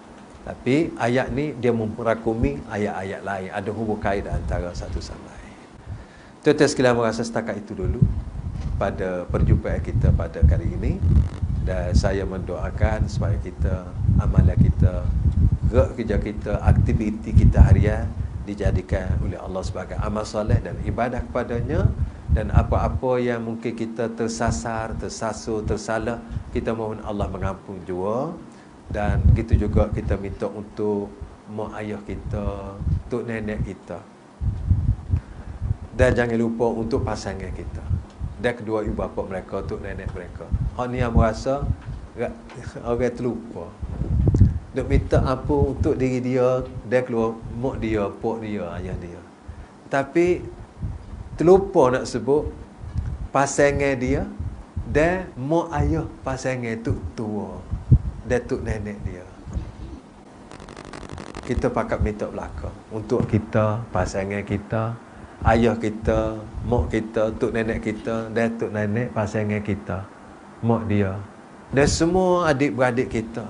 tapi ayat ni dia merakumi ayat-ayat lain. Ada hubung kait antara satu sama lain. Tuan-tuan sekalian, merasa setakat itu dulu pada perjumpaan kita pada kali ini. Dan saya mendoakan supaya kita, amalan kita, gerak kerja kita, aktiviti kita harian dijadikan oleh Allah sebagai amal soleh dan ibadah kepadanya. Dan apa-apa yang mungkin kita tersasar, tersasul, tersalah, kita mohon Allah mengampun jua. Dan begitu juga kita minta untuk mak ayah kita, tok nenek kita. Dan jangan lupa untuk pasangan kita. Dan kedua ibu bapa mereka, tok nenek mereka. Hak ni yang merasa orang terlupa. Duk minta apa untuk diri dia, dan keluar mak dia, pok dia, ayah dia. Tapi terlupa nak sebut pasangan dia dan mak ayah pasangan tu tua. Datuk nenek dia. Kita pakat minta belaka untuk kita, pasangan kita, ayah kita, mak kita, tok nenek kita, datuk nenek pasangan kita, mak dia, dan semua adik-beradik kita,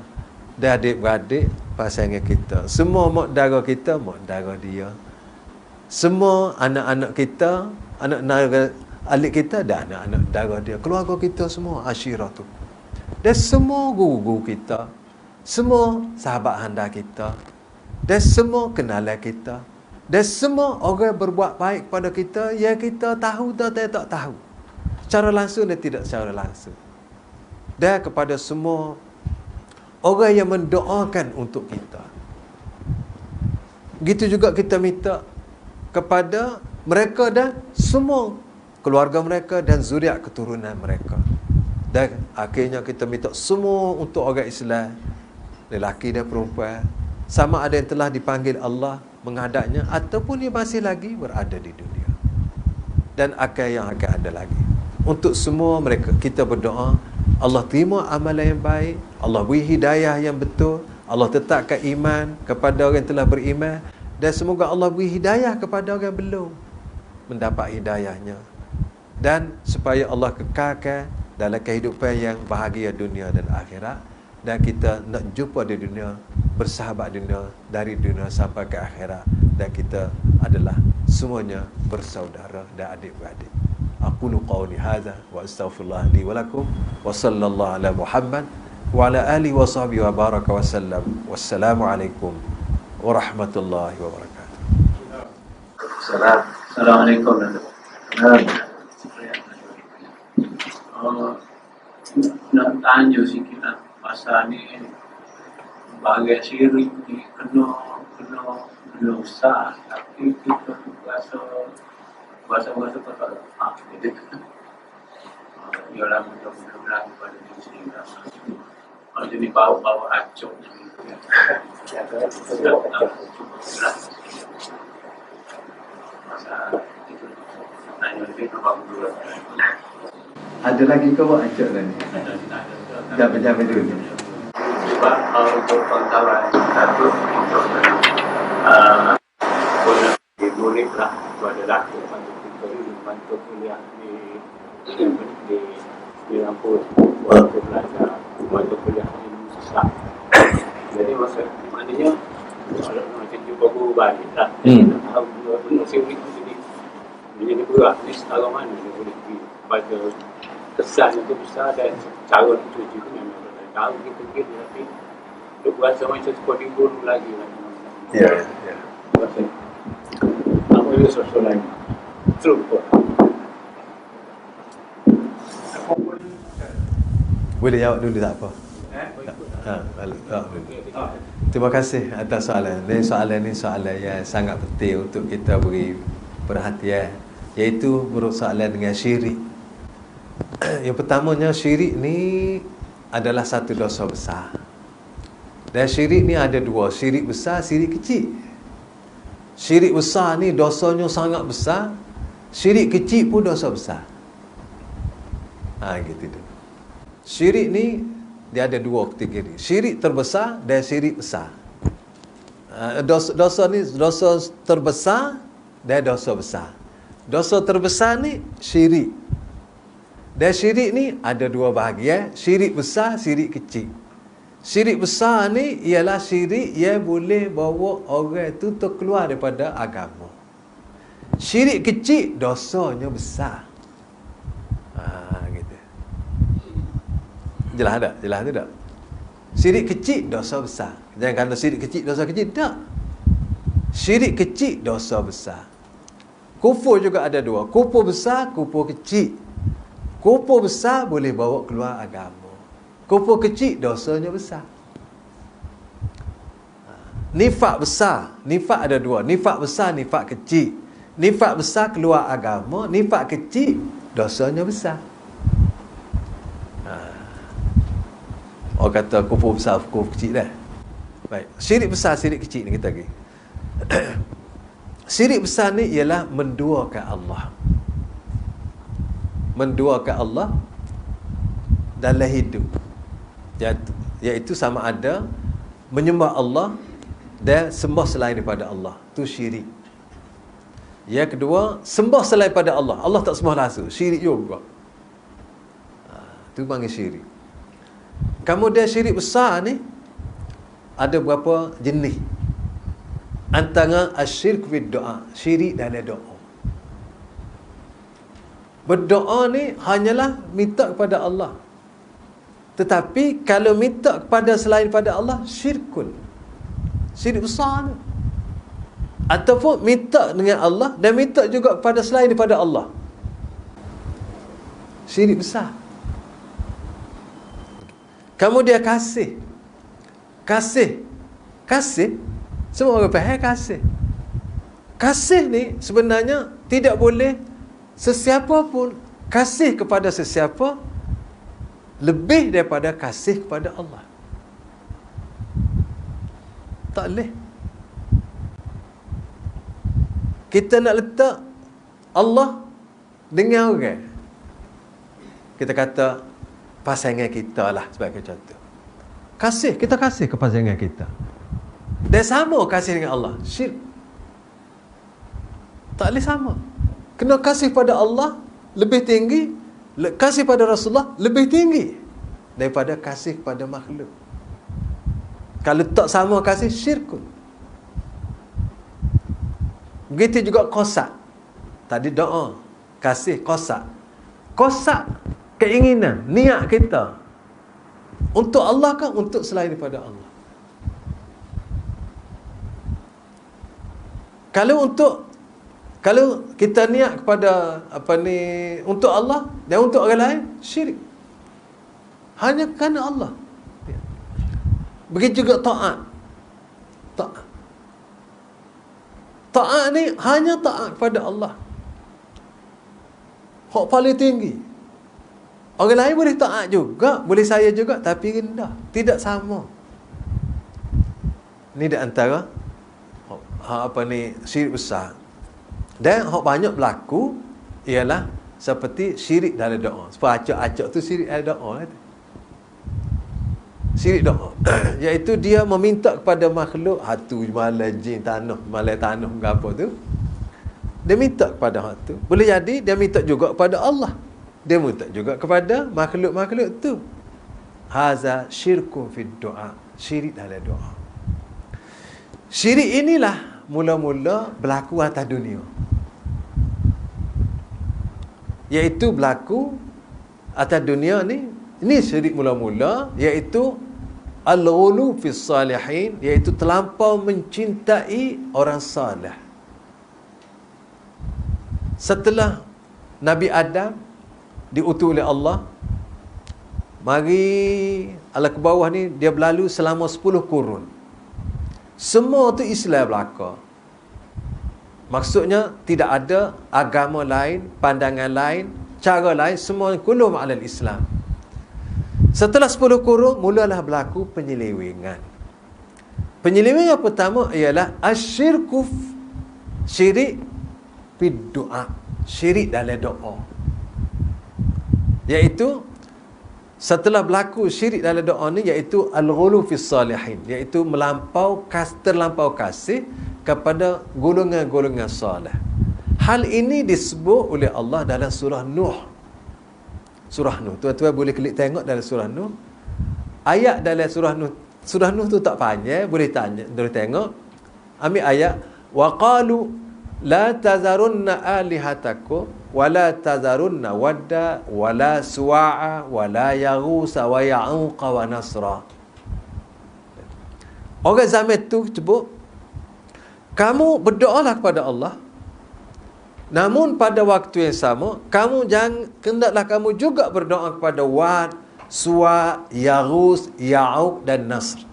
dan adik-beradik pasangan kita, semua mak dara kita, mak dara dia, semua anak-anak kita, anak-anak alik kita dan anak-anak dara dia, keluarga kita semua, asyirah tu. Dan semua guru-guru kita, semua sahabat anda kita, dan semua kenalan kita, dan semua orang berbuat baik pada kita yang kita tahu atau tak tahu, secara langsung dan tidak secara langsung. Dan kepada semua orang yang mendoakan untuk kita. Begitu juga kita minta kepada mereka dan semua keluarga mereka dan zuriat keturunan mereka. Dan akhirnya kita minta semua untuk orang Islam, lelaki dan perempuan, sama ada yang telah dipanggil Allah menghadapnya ataupun dia masih lagi berada di dunia, dan yang akan ada lagi. Untuk semua mereka kita berdoa, Allah terima amalan yang baik, Allah beri hidayah yang betul, Allah tetapkan iman kepada orang yang telah beriman, dan semoga Allah beri hidayah kepada orang yang belum mendapat hidayahnya, dan supaya Allah kekalkan dalam kehidupan yang bahagia dunia dan akhirat. Dan kita nak jumpa di dunia, bersahabat dunia, dari dunia sampai ke akhirat. Dan kita adalah semuanya bersaudara dan adik-beradik. Aqulu qawli hadha wa astaghfirullah li wa lakum wa sallallahu ala Muhammad wa ala alihi wa sahbihi wa baraka wa sallam. Wassalamu alaikum warahmatullahi wabarakatuh. Assalamualaikum warahmatullahi. Nak tanya sikit lah pasal ni bahagian syirik ni kena dosa, tapi kita rasa bahasa-bahasa pasal jadi ialah mudah-mudahan pada diri sendiri. Jadi bawa acung masa itu tanya lebih kerbau dulu. Ada lagi kau buat acak lah ni? Jangan dulu. Sebab untuk kawan-kawan satu untuk boleh lah pada laki bantu kuliah di kampus untuk belajar bantu kuliah di susah. Jadi maknanya kalau macam jumpa guru balik lah. Tahu benda teori tu jadi berat ni setara mana dia boleh baca kesan itu besar dan cara tu juga memang tahu kita tapi dia berasa macam seperti guru lagi lah. Ya. Apa itu sosial lagi? True kok. Boleh jawab dulu tak apa. Terima kasih atas soalan. Soalan ni soalan yang sangat penting untuk kita beri perhatian, iaitu bersoalan dengan syirik. Yang pertamanya, syirik ni adalah satu dosa besar. Dan syirik ni ada dua, syirik besar, syirik kecil. Syirik besar ni dosanya sangat besar, syirik kecil pun dosa besar. Gitu tu. Syirik ni dia ada dua kategori, syirik terbesar dan syirik besar. Dosa ni dosa terbesar dan dosa besar. Dosa terbesar ni syirik. Dan syirik ni ada dua bahagian, syirik besar, syirik kecil. Syirik besar ni ialah syirik yang boleh bawa orang itu terkeluar daripada agama. Syirik kecil dosanya besar. Gitu. Jelas tak? Jelas tak? Syirik kecil dosa besar. Jangan kata syirik kecil dosa kecil, tak. Syirik kecil dosa besar. Kufur juga ada dua, kufur besar, kufur kecil. Kufur besar boleh bawa keluar agama. Kufur kecil dosanya besar. Nifak besar, nifak ada dua, nifak besar, nifak kecil. Nifak besar keluar agama, nifak kecil dosanya besar. Orang kata kufur besar, kufur kecil dah. Baik, syirik besar, syirik kecil ni kita lagi. Syirik besar ni ialah menduakan Allah. Menduakan Allah dalam hidup, iaitu sama ada menyembah Allah dan sembah selain daripada Allah. Itu syirik. Yang kedua, sembah selain daripada Allah. Allah tak sembah langsung, syirik juga. Itu panggil syirik. Kemudian syirik besar ni ada berapa jenis. Antara asyirk fi doa, syirik dalam doa. Berdoa ni hanyalah minta kepada Allah. Tetapi kalau minta kepada selain pada Allah, syirkun. Syirik besar ni. Ataupun minta dengan Allah dan minta juga kepada selain daripada Allah, syirik besar. Kemudian kasih. Kasih. Semua orang faham kasih. Kasih ni sebenarnya tidak boleh sesiapa pun kasih kepada sesiapa lebih daripada kasih kepada Allah. Tak boleh. Kita nak letak Allah dengan orang. Kita kata pasangan kita lah sebagai contoh. Kita kasih ke pasangan kita. Dan sama kasih dengan Allah. Syirik. Tak boleh sama. Kena kasih pada Allah lebih tinggi, kasih pada Rasulullah lebih tinggi daripada kasih kepada makhluk. Kalau tak sama kasih, syirkun. Begitu juga qasak. Tadi doa, kasih, qasak. Qasak, keinginan, niat kita untuk Allah ke untuk selain daripada Allah? Kalau kita niat kepada untuk Allah dan untuk orang lain, syirik. Hanya kerana Allah. Begitu juga taat. Taat ni hanya taat kepada Allah. Hak paling tinggi. Orang lain boleh taat juga, boleh saya juga, tapi rendah. Tidak sama. Ni di antara syirik besar. Dan hak banyak berlaku ialah seperti syirik dalam doa. Sebab acak-acak tu syirik dalam doa. Syirik doa. Iaitu dia meminta kepada makhluk, hatu, malai jin, tanah, malai tanah ke apa tu. Dia minta kepada hak tu. Boleh jadi dia minta juga kepada Allah. Dia minta juga kepada makhluk-makhluk tu. Haza syirkun fid doa. Syirik dalam doa. Syirik inilah mula-mula berlaku atas dunia. Iaitu berlaku atas dunia ni. Ini syirik mula-mula, iaitu al-ghulu fis salihin, iaitu terlampau mencintai orang salih. Setelah Nabi Adam diutus oleh Allah, mari ala ke bawah ni dia berlalu selama 10 kurun. Semua tu Islam belaka. Maksudnya tidak ada agama lain, pandangan lain, cara lain, semua kulum alal Islam. Setelah 10 kurun, mulalah berlaku penyelewengan. Penyelewengan pertama ialah asyirku, syirik fid doa, syirik dalam doa. Iaitu setelah berlaku syirik dalam doa ni, iaitu al-ghulu fis salihin, iaitu terlampau kasih kepada golongan-golongan soleh. Hal ini disebut oleh Allah dalam surah Nuh. Surah Nuh, tuan-tuan boleh klik tengok dalam surah Nuh. Ayat dalam surah Nuh tu tak panjang, boleh tengok. Ambil ayat, wa qalu la tazarunna alihatakum wa la tazarunna wadda wa la suwa'a wa la yaghusa wa ya'uqa wa nasra. Orang zaman tu sebut, kamu berdoalah kepada Allah, namun pada waktu yang sama hendaklah kamu juga berdoa kepada Wad, Suwa, Yaghus, Ya'uq dan Nasr.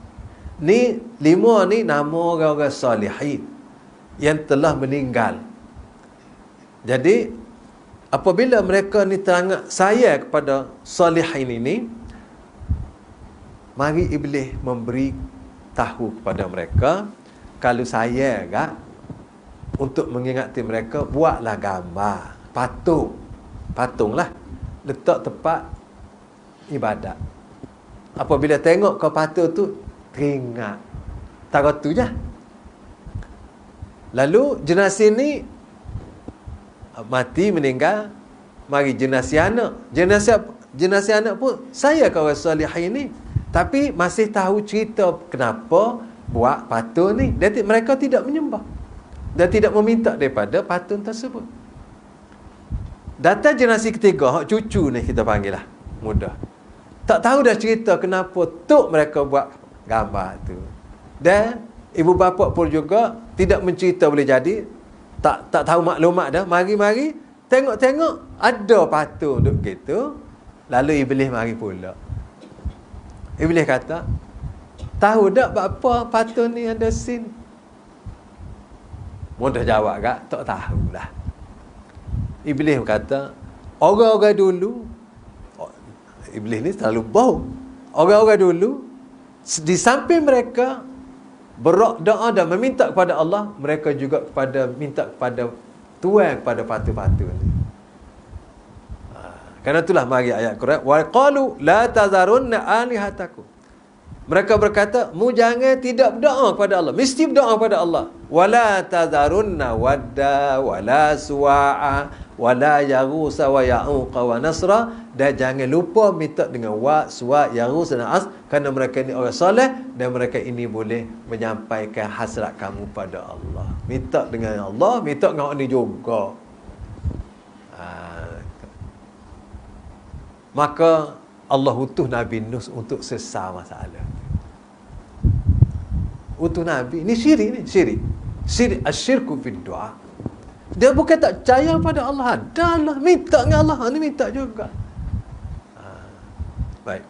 Ni 5 ni nama orang-orang salihin yang telah meninggal. Jadi apabila mereka ni terangat sayang kepada salihin ini, mari iblis memberi tahu kepada mereka, kalau sayang kan, untuk mengingati mereka, buatlah gambar patunglah, letak tempat ibadat. Apabila tengok ke patung tu, teringat taruh tu je. Lalu jenazah ni mati, meninggal, mari jenazah anak pun saya ke orang salihin ni, tapi masih tahu cerita kenapa buat patung ni. Mereka tidak menyembah dan tidak meminta daripada patung tersebut. Datang generasi ketiga, hak cucu ni kita panggil lah, mudah. Tak tahu dah cerita kenapa tok mereka buat gambar tu. Dan ibu bapa pun juga tidak mencerita, boleh jadi tak tahu maklumat dah. Mari tengok ada patung duk gitu. Lalu iblis mari pula. Iblis kata, tahu tak apa patung ni ada sin? Mudah jawab tak? Tak tahulah. Iblis kata, orang-orang dulu, iblis ni terlalu bau. Orang-orang dulu, di samping mereka berdoa dan meminta kepada Allah, mereka juga minta kepada Tuhan, kepada patung-patung ni. Kerana itulah mari ayat Quran, wa qalu la tazarunna alihatakum. Mereka berkata, mu jangan tidak berdoa kepada Allah, mesti berdoa kepada Allah. Wala tazarunna wadda wala suwa'a wala yaghusa wa ya'uqa wa nasra. Dan jangan lupa minta dengan wa, suwa, yaghus dan as, kerana mereka ini orang soleh dan mereka ini boleh menyampaikan hasrat kamu pada Allah. Minta dengan Allah, minta dengan orang ini juga. Maka Allah utuh Nabi Nuh untuk selesai masalah. Utuh Nabi. Ini syirik. Syirik asyirku fid doa. Dia bukan tak percaya pada Allah. Adalah minta dengan Allah. Ini minta juga. Baik.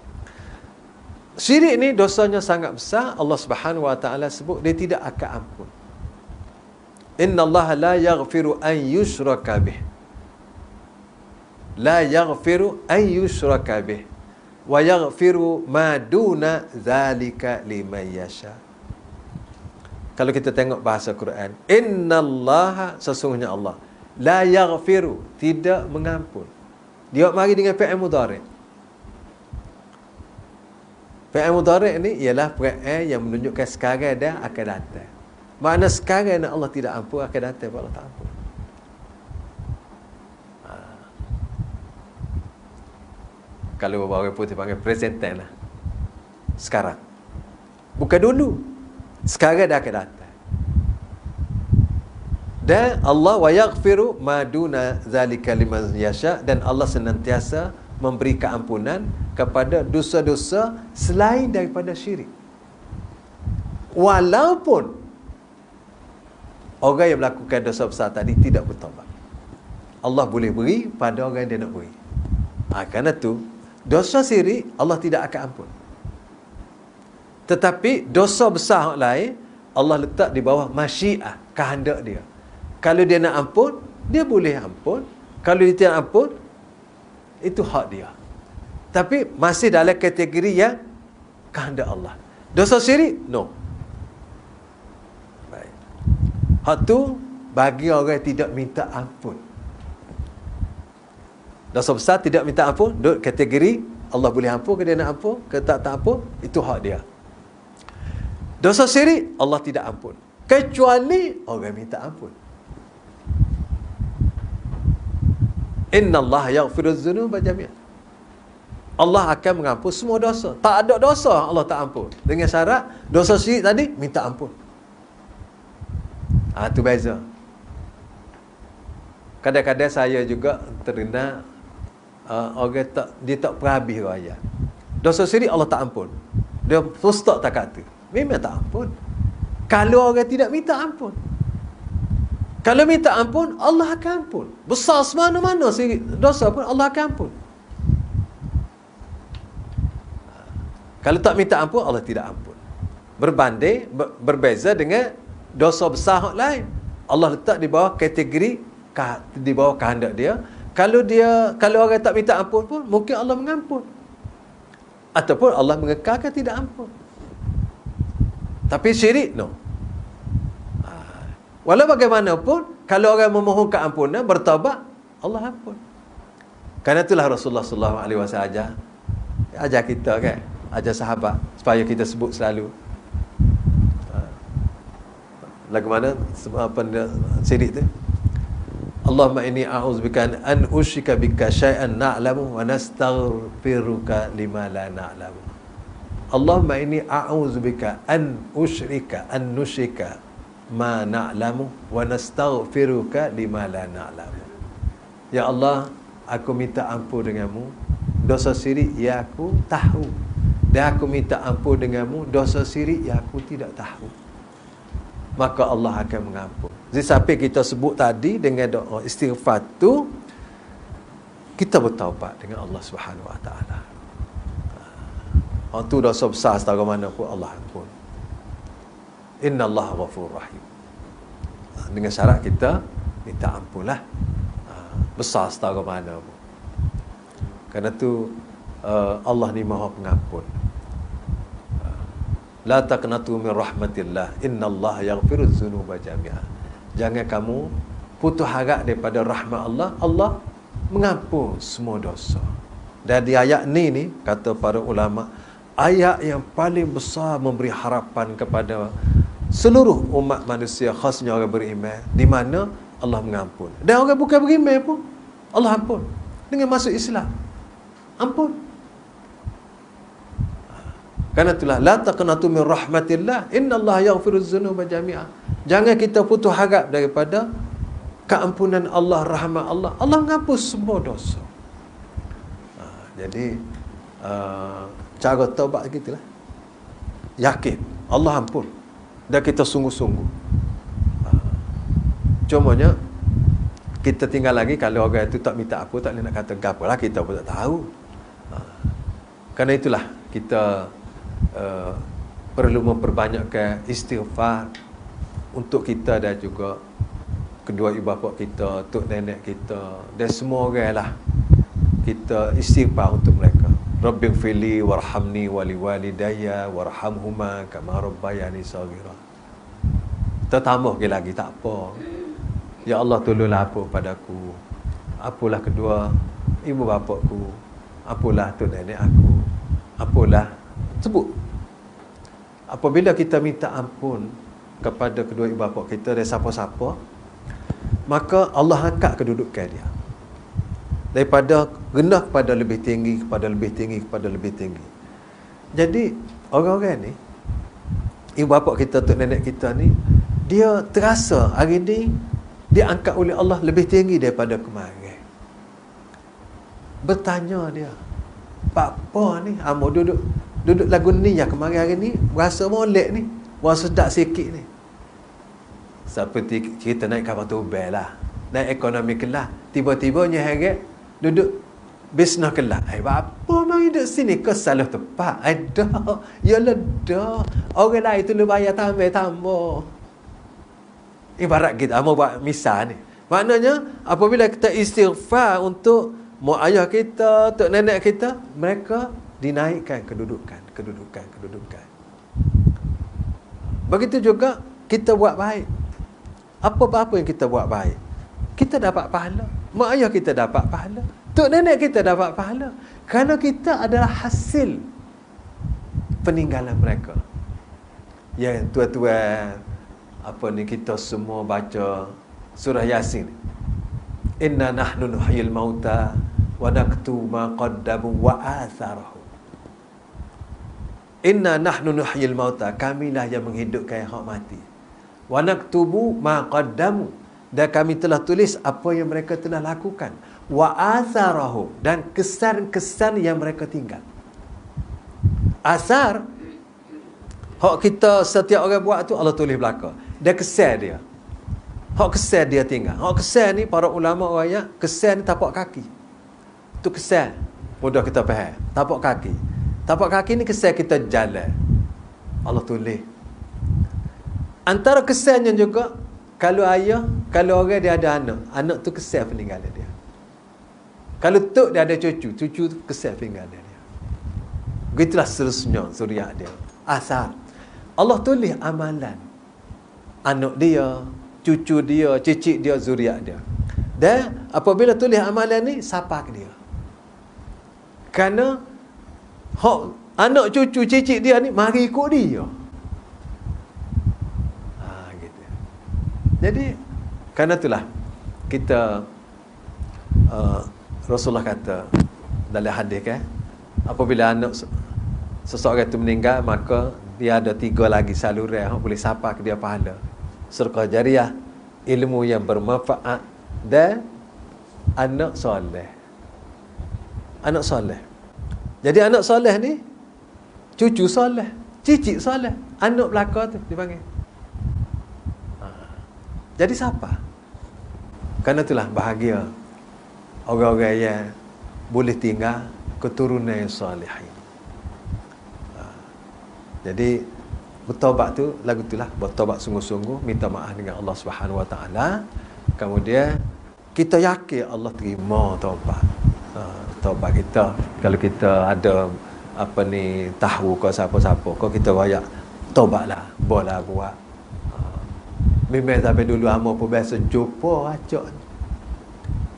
Syirik ni dosanya sangat besar. Allah Subhanahu Wa Taala sebut dia tidak akan ampun. Innallaha la yaghfiru an yushraka bih. La yaghfiru an yushraka bih wa yaghfiru ma duna zalika liman yasha. Kalau kita tengok bahasa Quran, innallaha, sesungguhnya Allah, la yaghfiru, tidak mengampun. Dia mari dengan fi'il mudhari'. Fi'il mudhari' ni ialah fi'il yang menunjukkan sekarang dah akan datang. Makna sekarang Allah tidak ampun, akan datang Allah tak ampun. Kalau orang putih panggil present tense lah. Sekarang. Bukan dulu. Sekarang dah akan datang. Dan Allah wa yaghfiru ma duna zalika liman yasha, dan Allah senantiasa memberi keampunan kepada dosa-dosa selain daripada syirik. Walaupun orang yang melakukan dosa besar tadi tidak bertaubat, Allah boleh beri pada orang yang dia nak beri. Kerana tu dosa syirik Allah tidak akan ampun. Tetapi dosa besar yang lain Allah letak di bawah masyiah, kehendak dia. Kalau dia nak ampun, dia boleh ampun. Kalau dia tidak ampun, itu hak dia. Tapi masih dalam kategori yang kehendak Allah. Dosa syirik, no. Baik. Hak tu bagi orang yang tidak minta ampun. Dosa besar tidak minta ampun, duduk kategori Allah boleh ampun ke dia nak ampun, ke tak ampun, itu hak dia. Dosa syirik Allah tidak ampun, kecuali orang minta ampun. Innallaha yaghfiru dzunuba jami'an. Allah akan mengampun semua dosa. Tak ada dosa Allah tak ampun. Dengan syarat dosa syirik tadi minta ampun. Tu beza. Kadang-kadang saya juga terdengar orang dia tak perhabis raya. Dosa syirik Allah tak ampun. Dia full stop tak kata. Memang tak ampun. Kalau orang tidak minta ampun. Kalau minta ampun, Allah akan ampun. Besar semana-mana syirik dosa pun Allah akan ampun. Kalau tak minta ampun, Allah tidak ampun. Berbanding, berbeza dengan dosa besar yang lain. Allah letak di bawah kategori, di bawah kehendak dia. Kalau orang tak minta ampun pun, mungkin Allah mengampun. Ataupun Allah mengekalkan tidak ampun. Tapi syirik, no. Walau bagaimanapun, kalau orang memohon keampunan, bertaubat, Allah ampun. Kerana itulah Rasulullah SAW ajar kita kan, ajar sahabat, supaya kita sebut selalu. Lagu mana syirik tu? Allahumma inni a'udzubika an usyrika bika syai'an na'lamu wa nastaghfiruka lima la na'lamu. Allahumma inni a'udzubika an nusyrika ma na'lamu wa nastaghfiruka lima la na'lamu. Ya Allah, aku minta ampun denganmu dosa syirik yang aku tahu, dan aku minta ampun denganmu dosa syirik yang aku tidak tahu. Maka Allah akan mengampun. Jadi sampai kita sebut tadi dengan doa istighfar tu, kita bertaubat dengan Allah Subhanahu Wa Taala. Tu dosa besar setara mana pun Allah ampun. Innallaha ghafurur rahim. Dengan syarat kita minta ampunlah. Besar setara mana pun. Kerana tu Allah ni Maha Pengampun. La taqnatu min rahmatillah, innallaha yaghfiru dzunuba jami'an. Jangan kamu putus harap daripada rahmat Allah. Allah mengampun semua dosa. Dan di ayat ni kata para ulama, ayat yang paling besar memberi harapan kepada seluruh umat manusia, khasnya orang beriman, di mana Allah mengampun. Dan orang bukan beriman pun Allah ampun. Dengan masuk Islam, ampun. Karena itulah la taqnatu min rahmatillah, innallaha yaghfiru dzunuba jami'an. Jangan kita putus harap daripada keampunan Allah, rahmat Allah. Allah mengampun semua dosa. Jadi cara taubat gitulah. Yakin Allah ampun, dan kita sungguh-sungguh. Cumanya kita tinggal lagi kalau orang itu tak minta apa, tak boleh nak kata gapalah, kita pun tak tahu. Karena itulah kita perlu memperbanyakkan istighfar untuk kita dan juga kedua ibu bapa kita, tok nenek kita, dan semua orang lah, kita istighfar untuk mereka. Rabbighfirli warhamni wali walidayya warhamhuma kama rabbayani shaghira. Tambah lagi tak apa. Ya Allah, tolonglah apa padaku, apalah kedua ibu bapaku, apalah tok nenek aku, apalah sebut. Apabila kita minta ampun kepada kedua ibu bapa kita dan siapa-siapa, maka Allah angkat kedudukan dia daripada rendah kepada lebih tinggi, kepada lebih tinggi, kepada lebih tinggi. Jadi orang-orang ni, ibu bapa kita, tok nenek kita ni, dia terasa hari ni dia angkat oleh Allah lebih tinggi daripada kemarin. Bertanya dia, Pak apa ni? Mau duduk lagu ni yang kemarin hari ni rasa molek ni, rasa sedap sikit ni. Seperti kita naik kapal tubel lah, naik ekonomi kelas, tiba-tiba heret duduk bisnes kelas. Apa mari duduk sini? Kau salah tempat. Dah, yalah dah. Orang lain tu lu bayar tambah. Ibarat kita mau buat misal ni. Maknanya apabila kita istighfar untuk mak ayah kita, tok nenek kita, mereka dinaikkan kedudukan. Begitu juga kita buat baik. Apa-apa yang kita buat baik, kita dapat pahala. Mak ayah kita dapat pahala, tok nenek kita dapat pahala, kerana kita adalah hasil peninggalan mereka. Ya tuan-tuan, kita semua baca surah Yasin. Inna nahnu nuhyil mauta wa naktubu ma qaddamu wa atharahu. Inna nahnu nuhyil mauta, kamilah yang menghidupkan yang hak mati. Wa naktubu ma qaddamu, dan kami telah tulis apa yang mereka telah lakukan. Wa atharahu, dan kesan-kesan yang mereka tinggal. Asar, hak kita setiap orang buat tu Allah tulis belakang. Dan kesan dia, hak kesan dia tinggal. Hak kesan ni para ulama ayat, kesan ni tapak kaki. Tu kesan, mudah kita faham. Tapak kaki ni kesan kita jalan, Allah tulis. Antara kesannya juga, kalau orang dia ada anak tu kesan peninggalan dia. Kalau tok dia ada cucu tu kesan peninggalan dia. Begitulah seterusnya zuriat dia. Asal Allah tulis amalan anak dia, cucu dia, cicit dia, zuriat dia. Dan apabila tulis amalan ni, siapa ke dia? Kerana anak cucu cicit dia ni mari ikut dia. Gitu. Jadi kerana itulah kita Rasulullah kata dalam hadis kan, apabila anak seseorang itu meninggal, maka dia ada 3 lagi saluran yang boleh sapa ke dia pahala. Sedekah jariah, ilmu yang bermanfaat, dan anak soleh. Anak soleh. Jadi anak soleh ni, cucu soleh, cicit soleh, anak belaka tu dipanggil. Jadi siapa? Kerana itulah bahagia orang-orang yang boleh tinggal keturunan yang salihin. Jadi bertaubat tu lagu itulah, bertaubat sungguh-sungguh, minta maaf dengan Allah Subhanahu Wa Taala. Kemudian kita yakin Allah terima taubat. Taubat kita. Kalau kita ada tahu ke siapa-siapa, kau kita royak taubatlah, boleh buat. Memang sampai dulu hamba pun biasa jumpa acak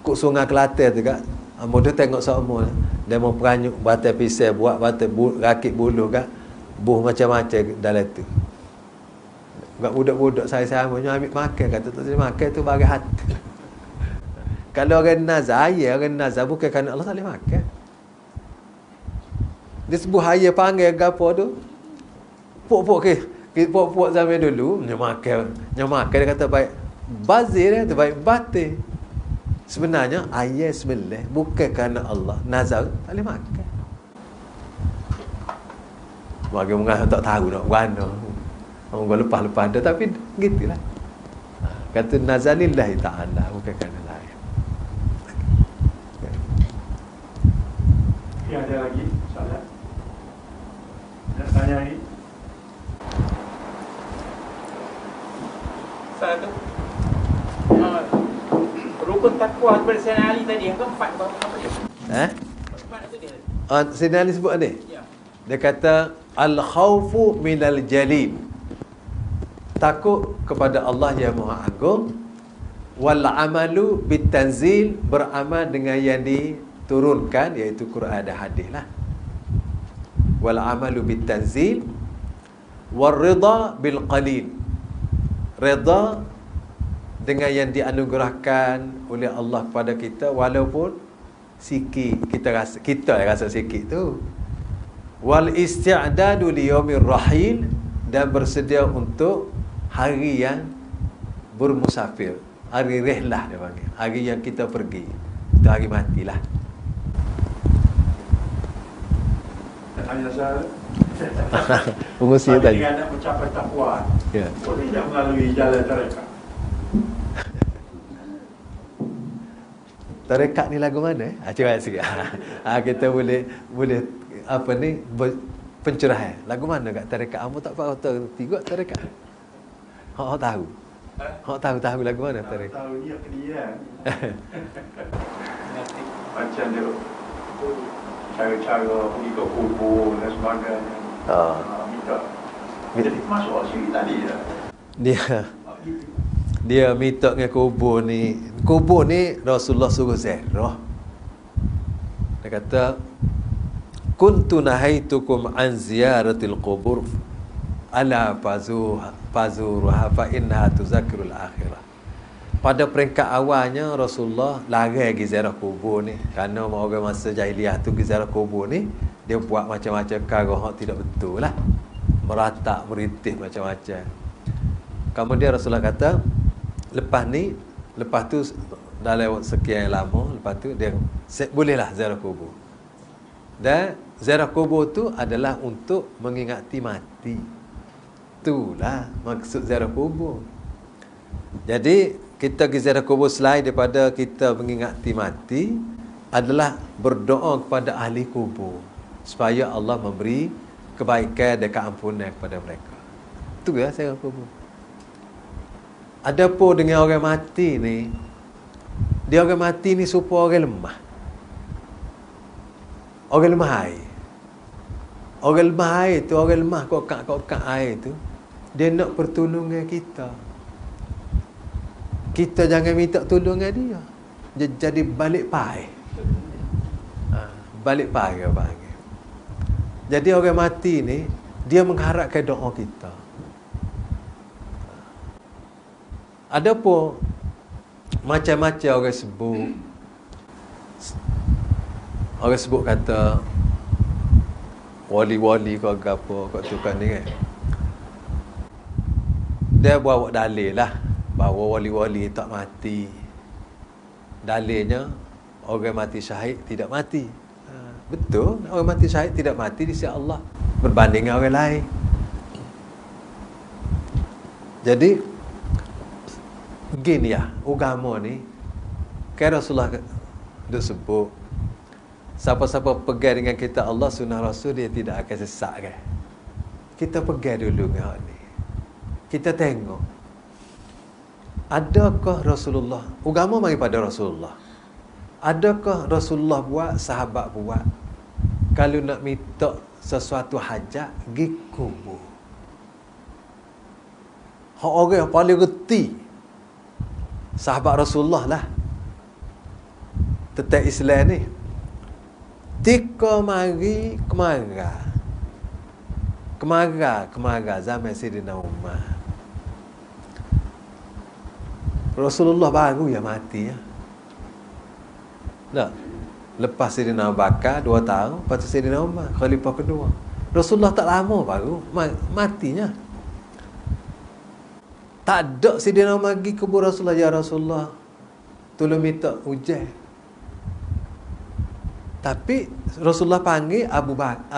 kok Sungai Kelantan tu kan. Hamba tu tengok semua dia mau peranyuk batai pisau, buat batai rakit buluh kan. Buh macam-macam dalam tu. Budak-budak saya punya ambil makan, kata tak boleh makan tu bagi hati. Kalau orang nazar, orang nazar bukan kerana Allah tak boleh makan. Dia sebut haya panggil gapo tu. Pok-pok zaman dulu dia makan dia kata baik bazir tu baik batin. Sebenarnya ayat sebelah bukan kerana Allah nazar tak boleh makan. Bagi orang tak tahu nak mana. Orang lepas-lepas ada, tapi gitulah. Kata nazalillahi ta'ala, bukan kerana lain. Okay, ada lagi soalan? Nak tanya lagi? Satu. tadi yang keempat apa dia? Keempat itu dia. Sayyidina Ali sebut ni. Ya. Dia kata al-khawfu minal jalil. Takut kepada Allah yang Maha Agung. Wal amalu bitanzil, beramal dengan yang diturunkan, iaitu Quran dan hadis lah. Wal amalu bitanzil wal rida bil qalil. Reda dengan yang dianugerahkan oleh Allah kepada kita, walaupun sikit kita rasa sikit tu. Wal isti'dadu li yaumir rahil, dan bersedia untuk hari yang bermusafir, hari rihlah dia panggil, hari yang kita pergi, itu hari matilah. Tanya saya. Pengusi tadi. Apabila nak mencapai takwa, Ya. boleh tak melalui jalan tarekat? Tarekat ni lagu mana? Cuba sikit. Kita boleh apa ni, pencerahan. Lagu mana kat tarekat? Kamu tak faham tiga tarekat. Hak tahu. Hak tahu lagu mana tarekat? Tahu dia kedian. Macam dia cara-cara pergi ke kubur dan sebagainya. Minta. Jadi masuk sini tadi dah. Dia minta dengan kubur ni. Kubur ni Rasulullah suruh ziarah. Dia kata, kuntu nahaitukum an ziyaratil qubur ala fazuruha fa innaha tuzakirul akhirah. Pada peringkat awalnya Rasulullah larang pergi ziarah kubur ni, kerana orang masa jahiliah tu pergi ziarah kubur ni, dia buat macam-macam perkara hak tidak betul lah, meratak, merintih macam-macam. Kemudian Rasulullah kata, lepas tu dah lewat sekian lama, lepas tu dia bolehlah ziarah kubur. Dan ziarah kubur tu adalah untuk mengingati mati. Itulah maksud ziarah kubur. Jadi kita pergi ziarah kubur selain daripada kita mengingati mati, adalah berdoa kepada ahli kubur supaya Allah memberi kebaikan dan keampunan kepada mereka. Itu ya ziarah kubur. Adapun dengan orang mati ni, dia orang mati ni supaya orang lemah. Orang lemah air. Orang lemah air tu, orang lemah kokak air tu, dia nak pertolongan kita. Kita jangan minta tolong dengan dia. Jadi balik pai. Balik pai ke panggil. Jadi orang mati ni, dia mengharapkan doa kita. Adapun macam-macam orang sebut. Orang sebut kata wali-wali ke apa kat tukang ni kan. Dia bawa dalil lah bahawa wali-wali tak mati. Dalilnya orang mati syahid tidak mati. Betul, orang mati syahid tidak mati di sisi Allah berbanding dengan orang lain. Jadi gini ya, agama ni kan Rasulullah dia sebut, siapa-siapa pegang dengan kita Allah sunnah Rasul, dia tidak akan sesat kan. Kita pegang dulu dengan hak ni. Kita tengok, adakah Rasulullah, agama mari pada Rasulullah, adakah Rasulullah buat, sahabat buat, kalau nak minta sesuatu hajat, pergi kubur. Hak orang yang paling reti sahabat Rasulullah lah tentang Islam ni. Tika mari kemara zaman Sayyidina Umar, Rasulullah baru yang mati ya. Tak. Lepas Sayyidina Abu Bakar 2 tahun, lepas tu Sayyidina Umar khalifah kedua. Rasulullah tak lama baru matinya. Tak ada Sayyidina Umar pergi kubur Rasulullah, ya Rasulullah, tolong minta hujan. Tapi Rasulullah panggil Abu Bakar,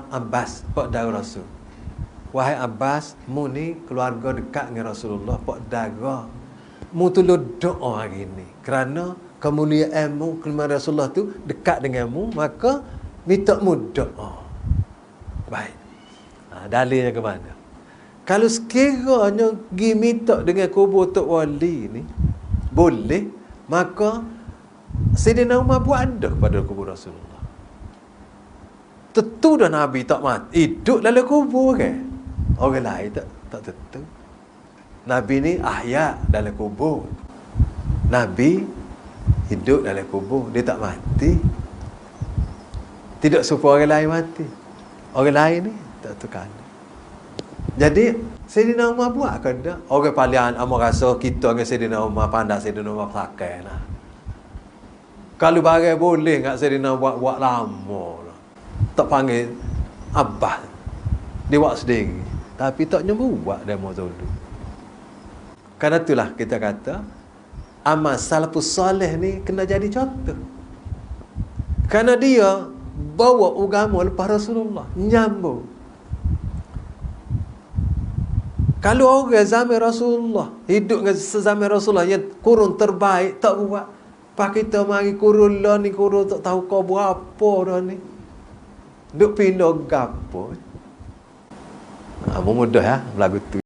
Abbas, pak dara Rasul. Wahai Abbas, mu ni keluarga dekat dengan Rasulullah, pak dara. Mu tolong doa hari ni, kerana kemuliaanmu, kemuliaan Rasulullah tu dekat denganmu, maka minta mu doa. Baik. Dalilnya ke mana? Kalau sekiranya pergi minta dengan kubur Tok Wali ni boleh, maka Sayyidina Umar buat ada kepada kubur Rasulullah. Tentu dah Nabi tak mati, hidup dalam kubur ke? Orang lain tak tentu. Nabi ni ahya dalam kubur. Nabi hidup dalam kubur, dia tak mati. Tidak supaya orang lain mati. Orang lain ni tak tukar. Jadi Sayyidina Umar buat ke tak? Orang paling amat rasa kita dengan Sayyidina Umar pandai Sayyidina Umar pakai lah. Kalau bagai boleh kat Sayyidina buat lama lah. Tak panggil Abbas. Dia buat sendiri. Tapi tak nyembuh buat demo dulu. Karena itulah kita kata amal salafus salih ni kena jadi contoh. Karena dia bawa agama lepas Rasulullah, nyambung. Kalau orang zaman Rasulullah, hidup dengan sezaman Rasulullah yang kurun terbaik tak buat, pak kita mari kurun lah ni, kurun tak tahu kau berapa dah ni. Duk pindah gapo. Mudah ya lagu tu.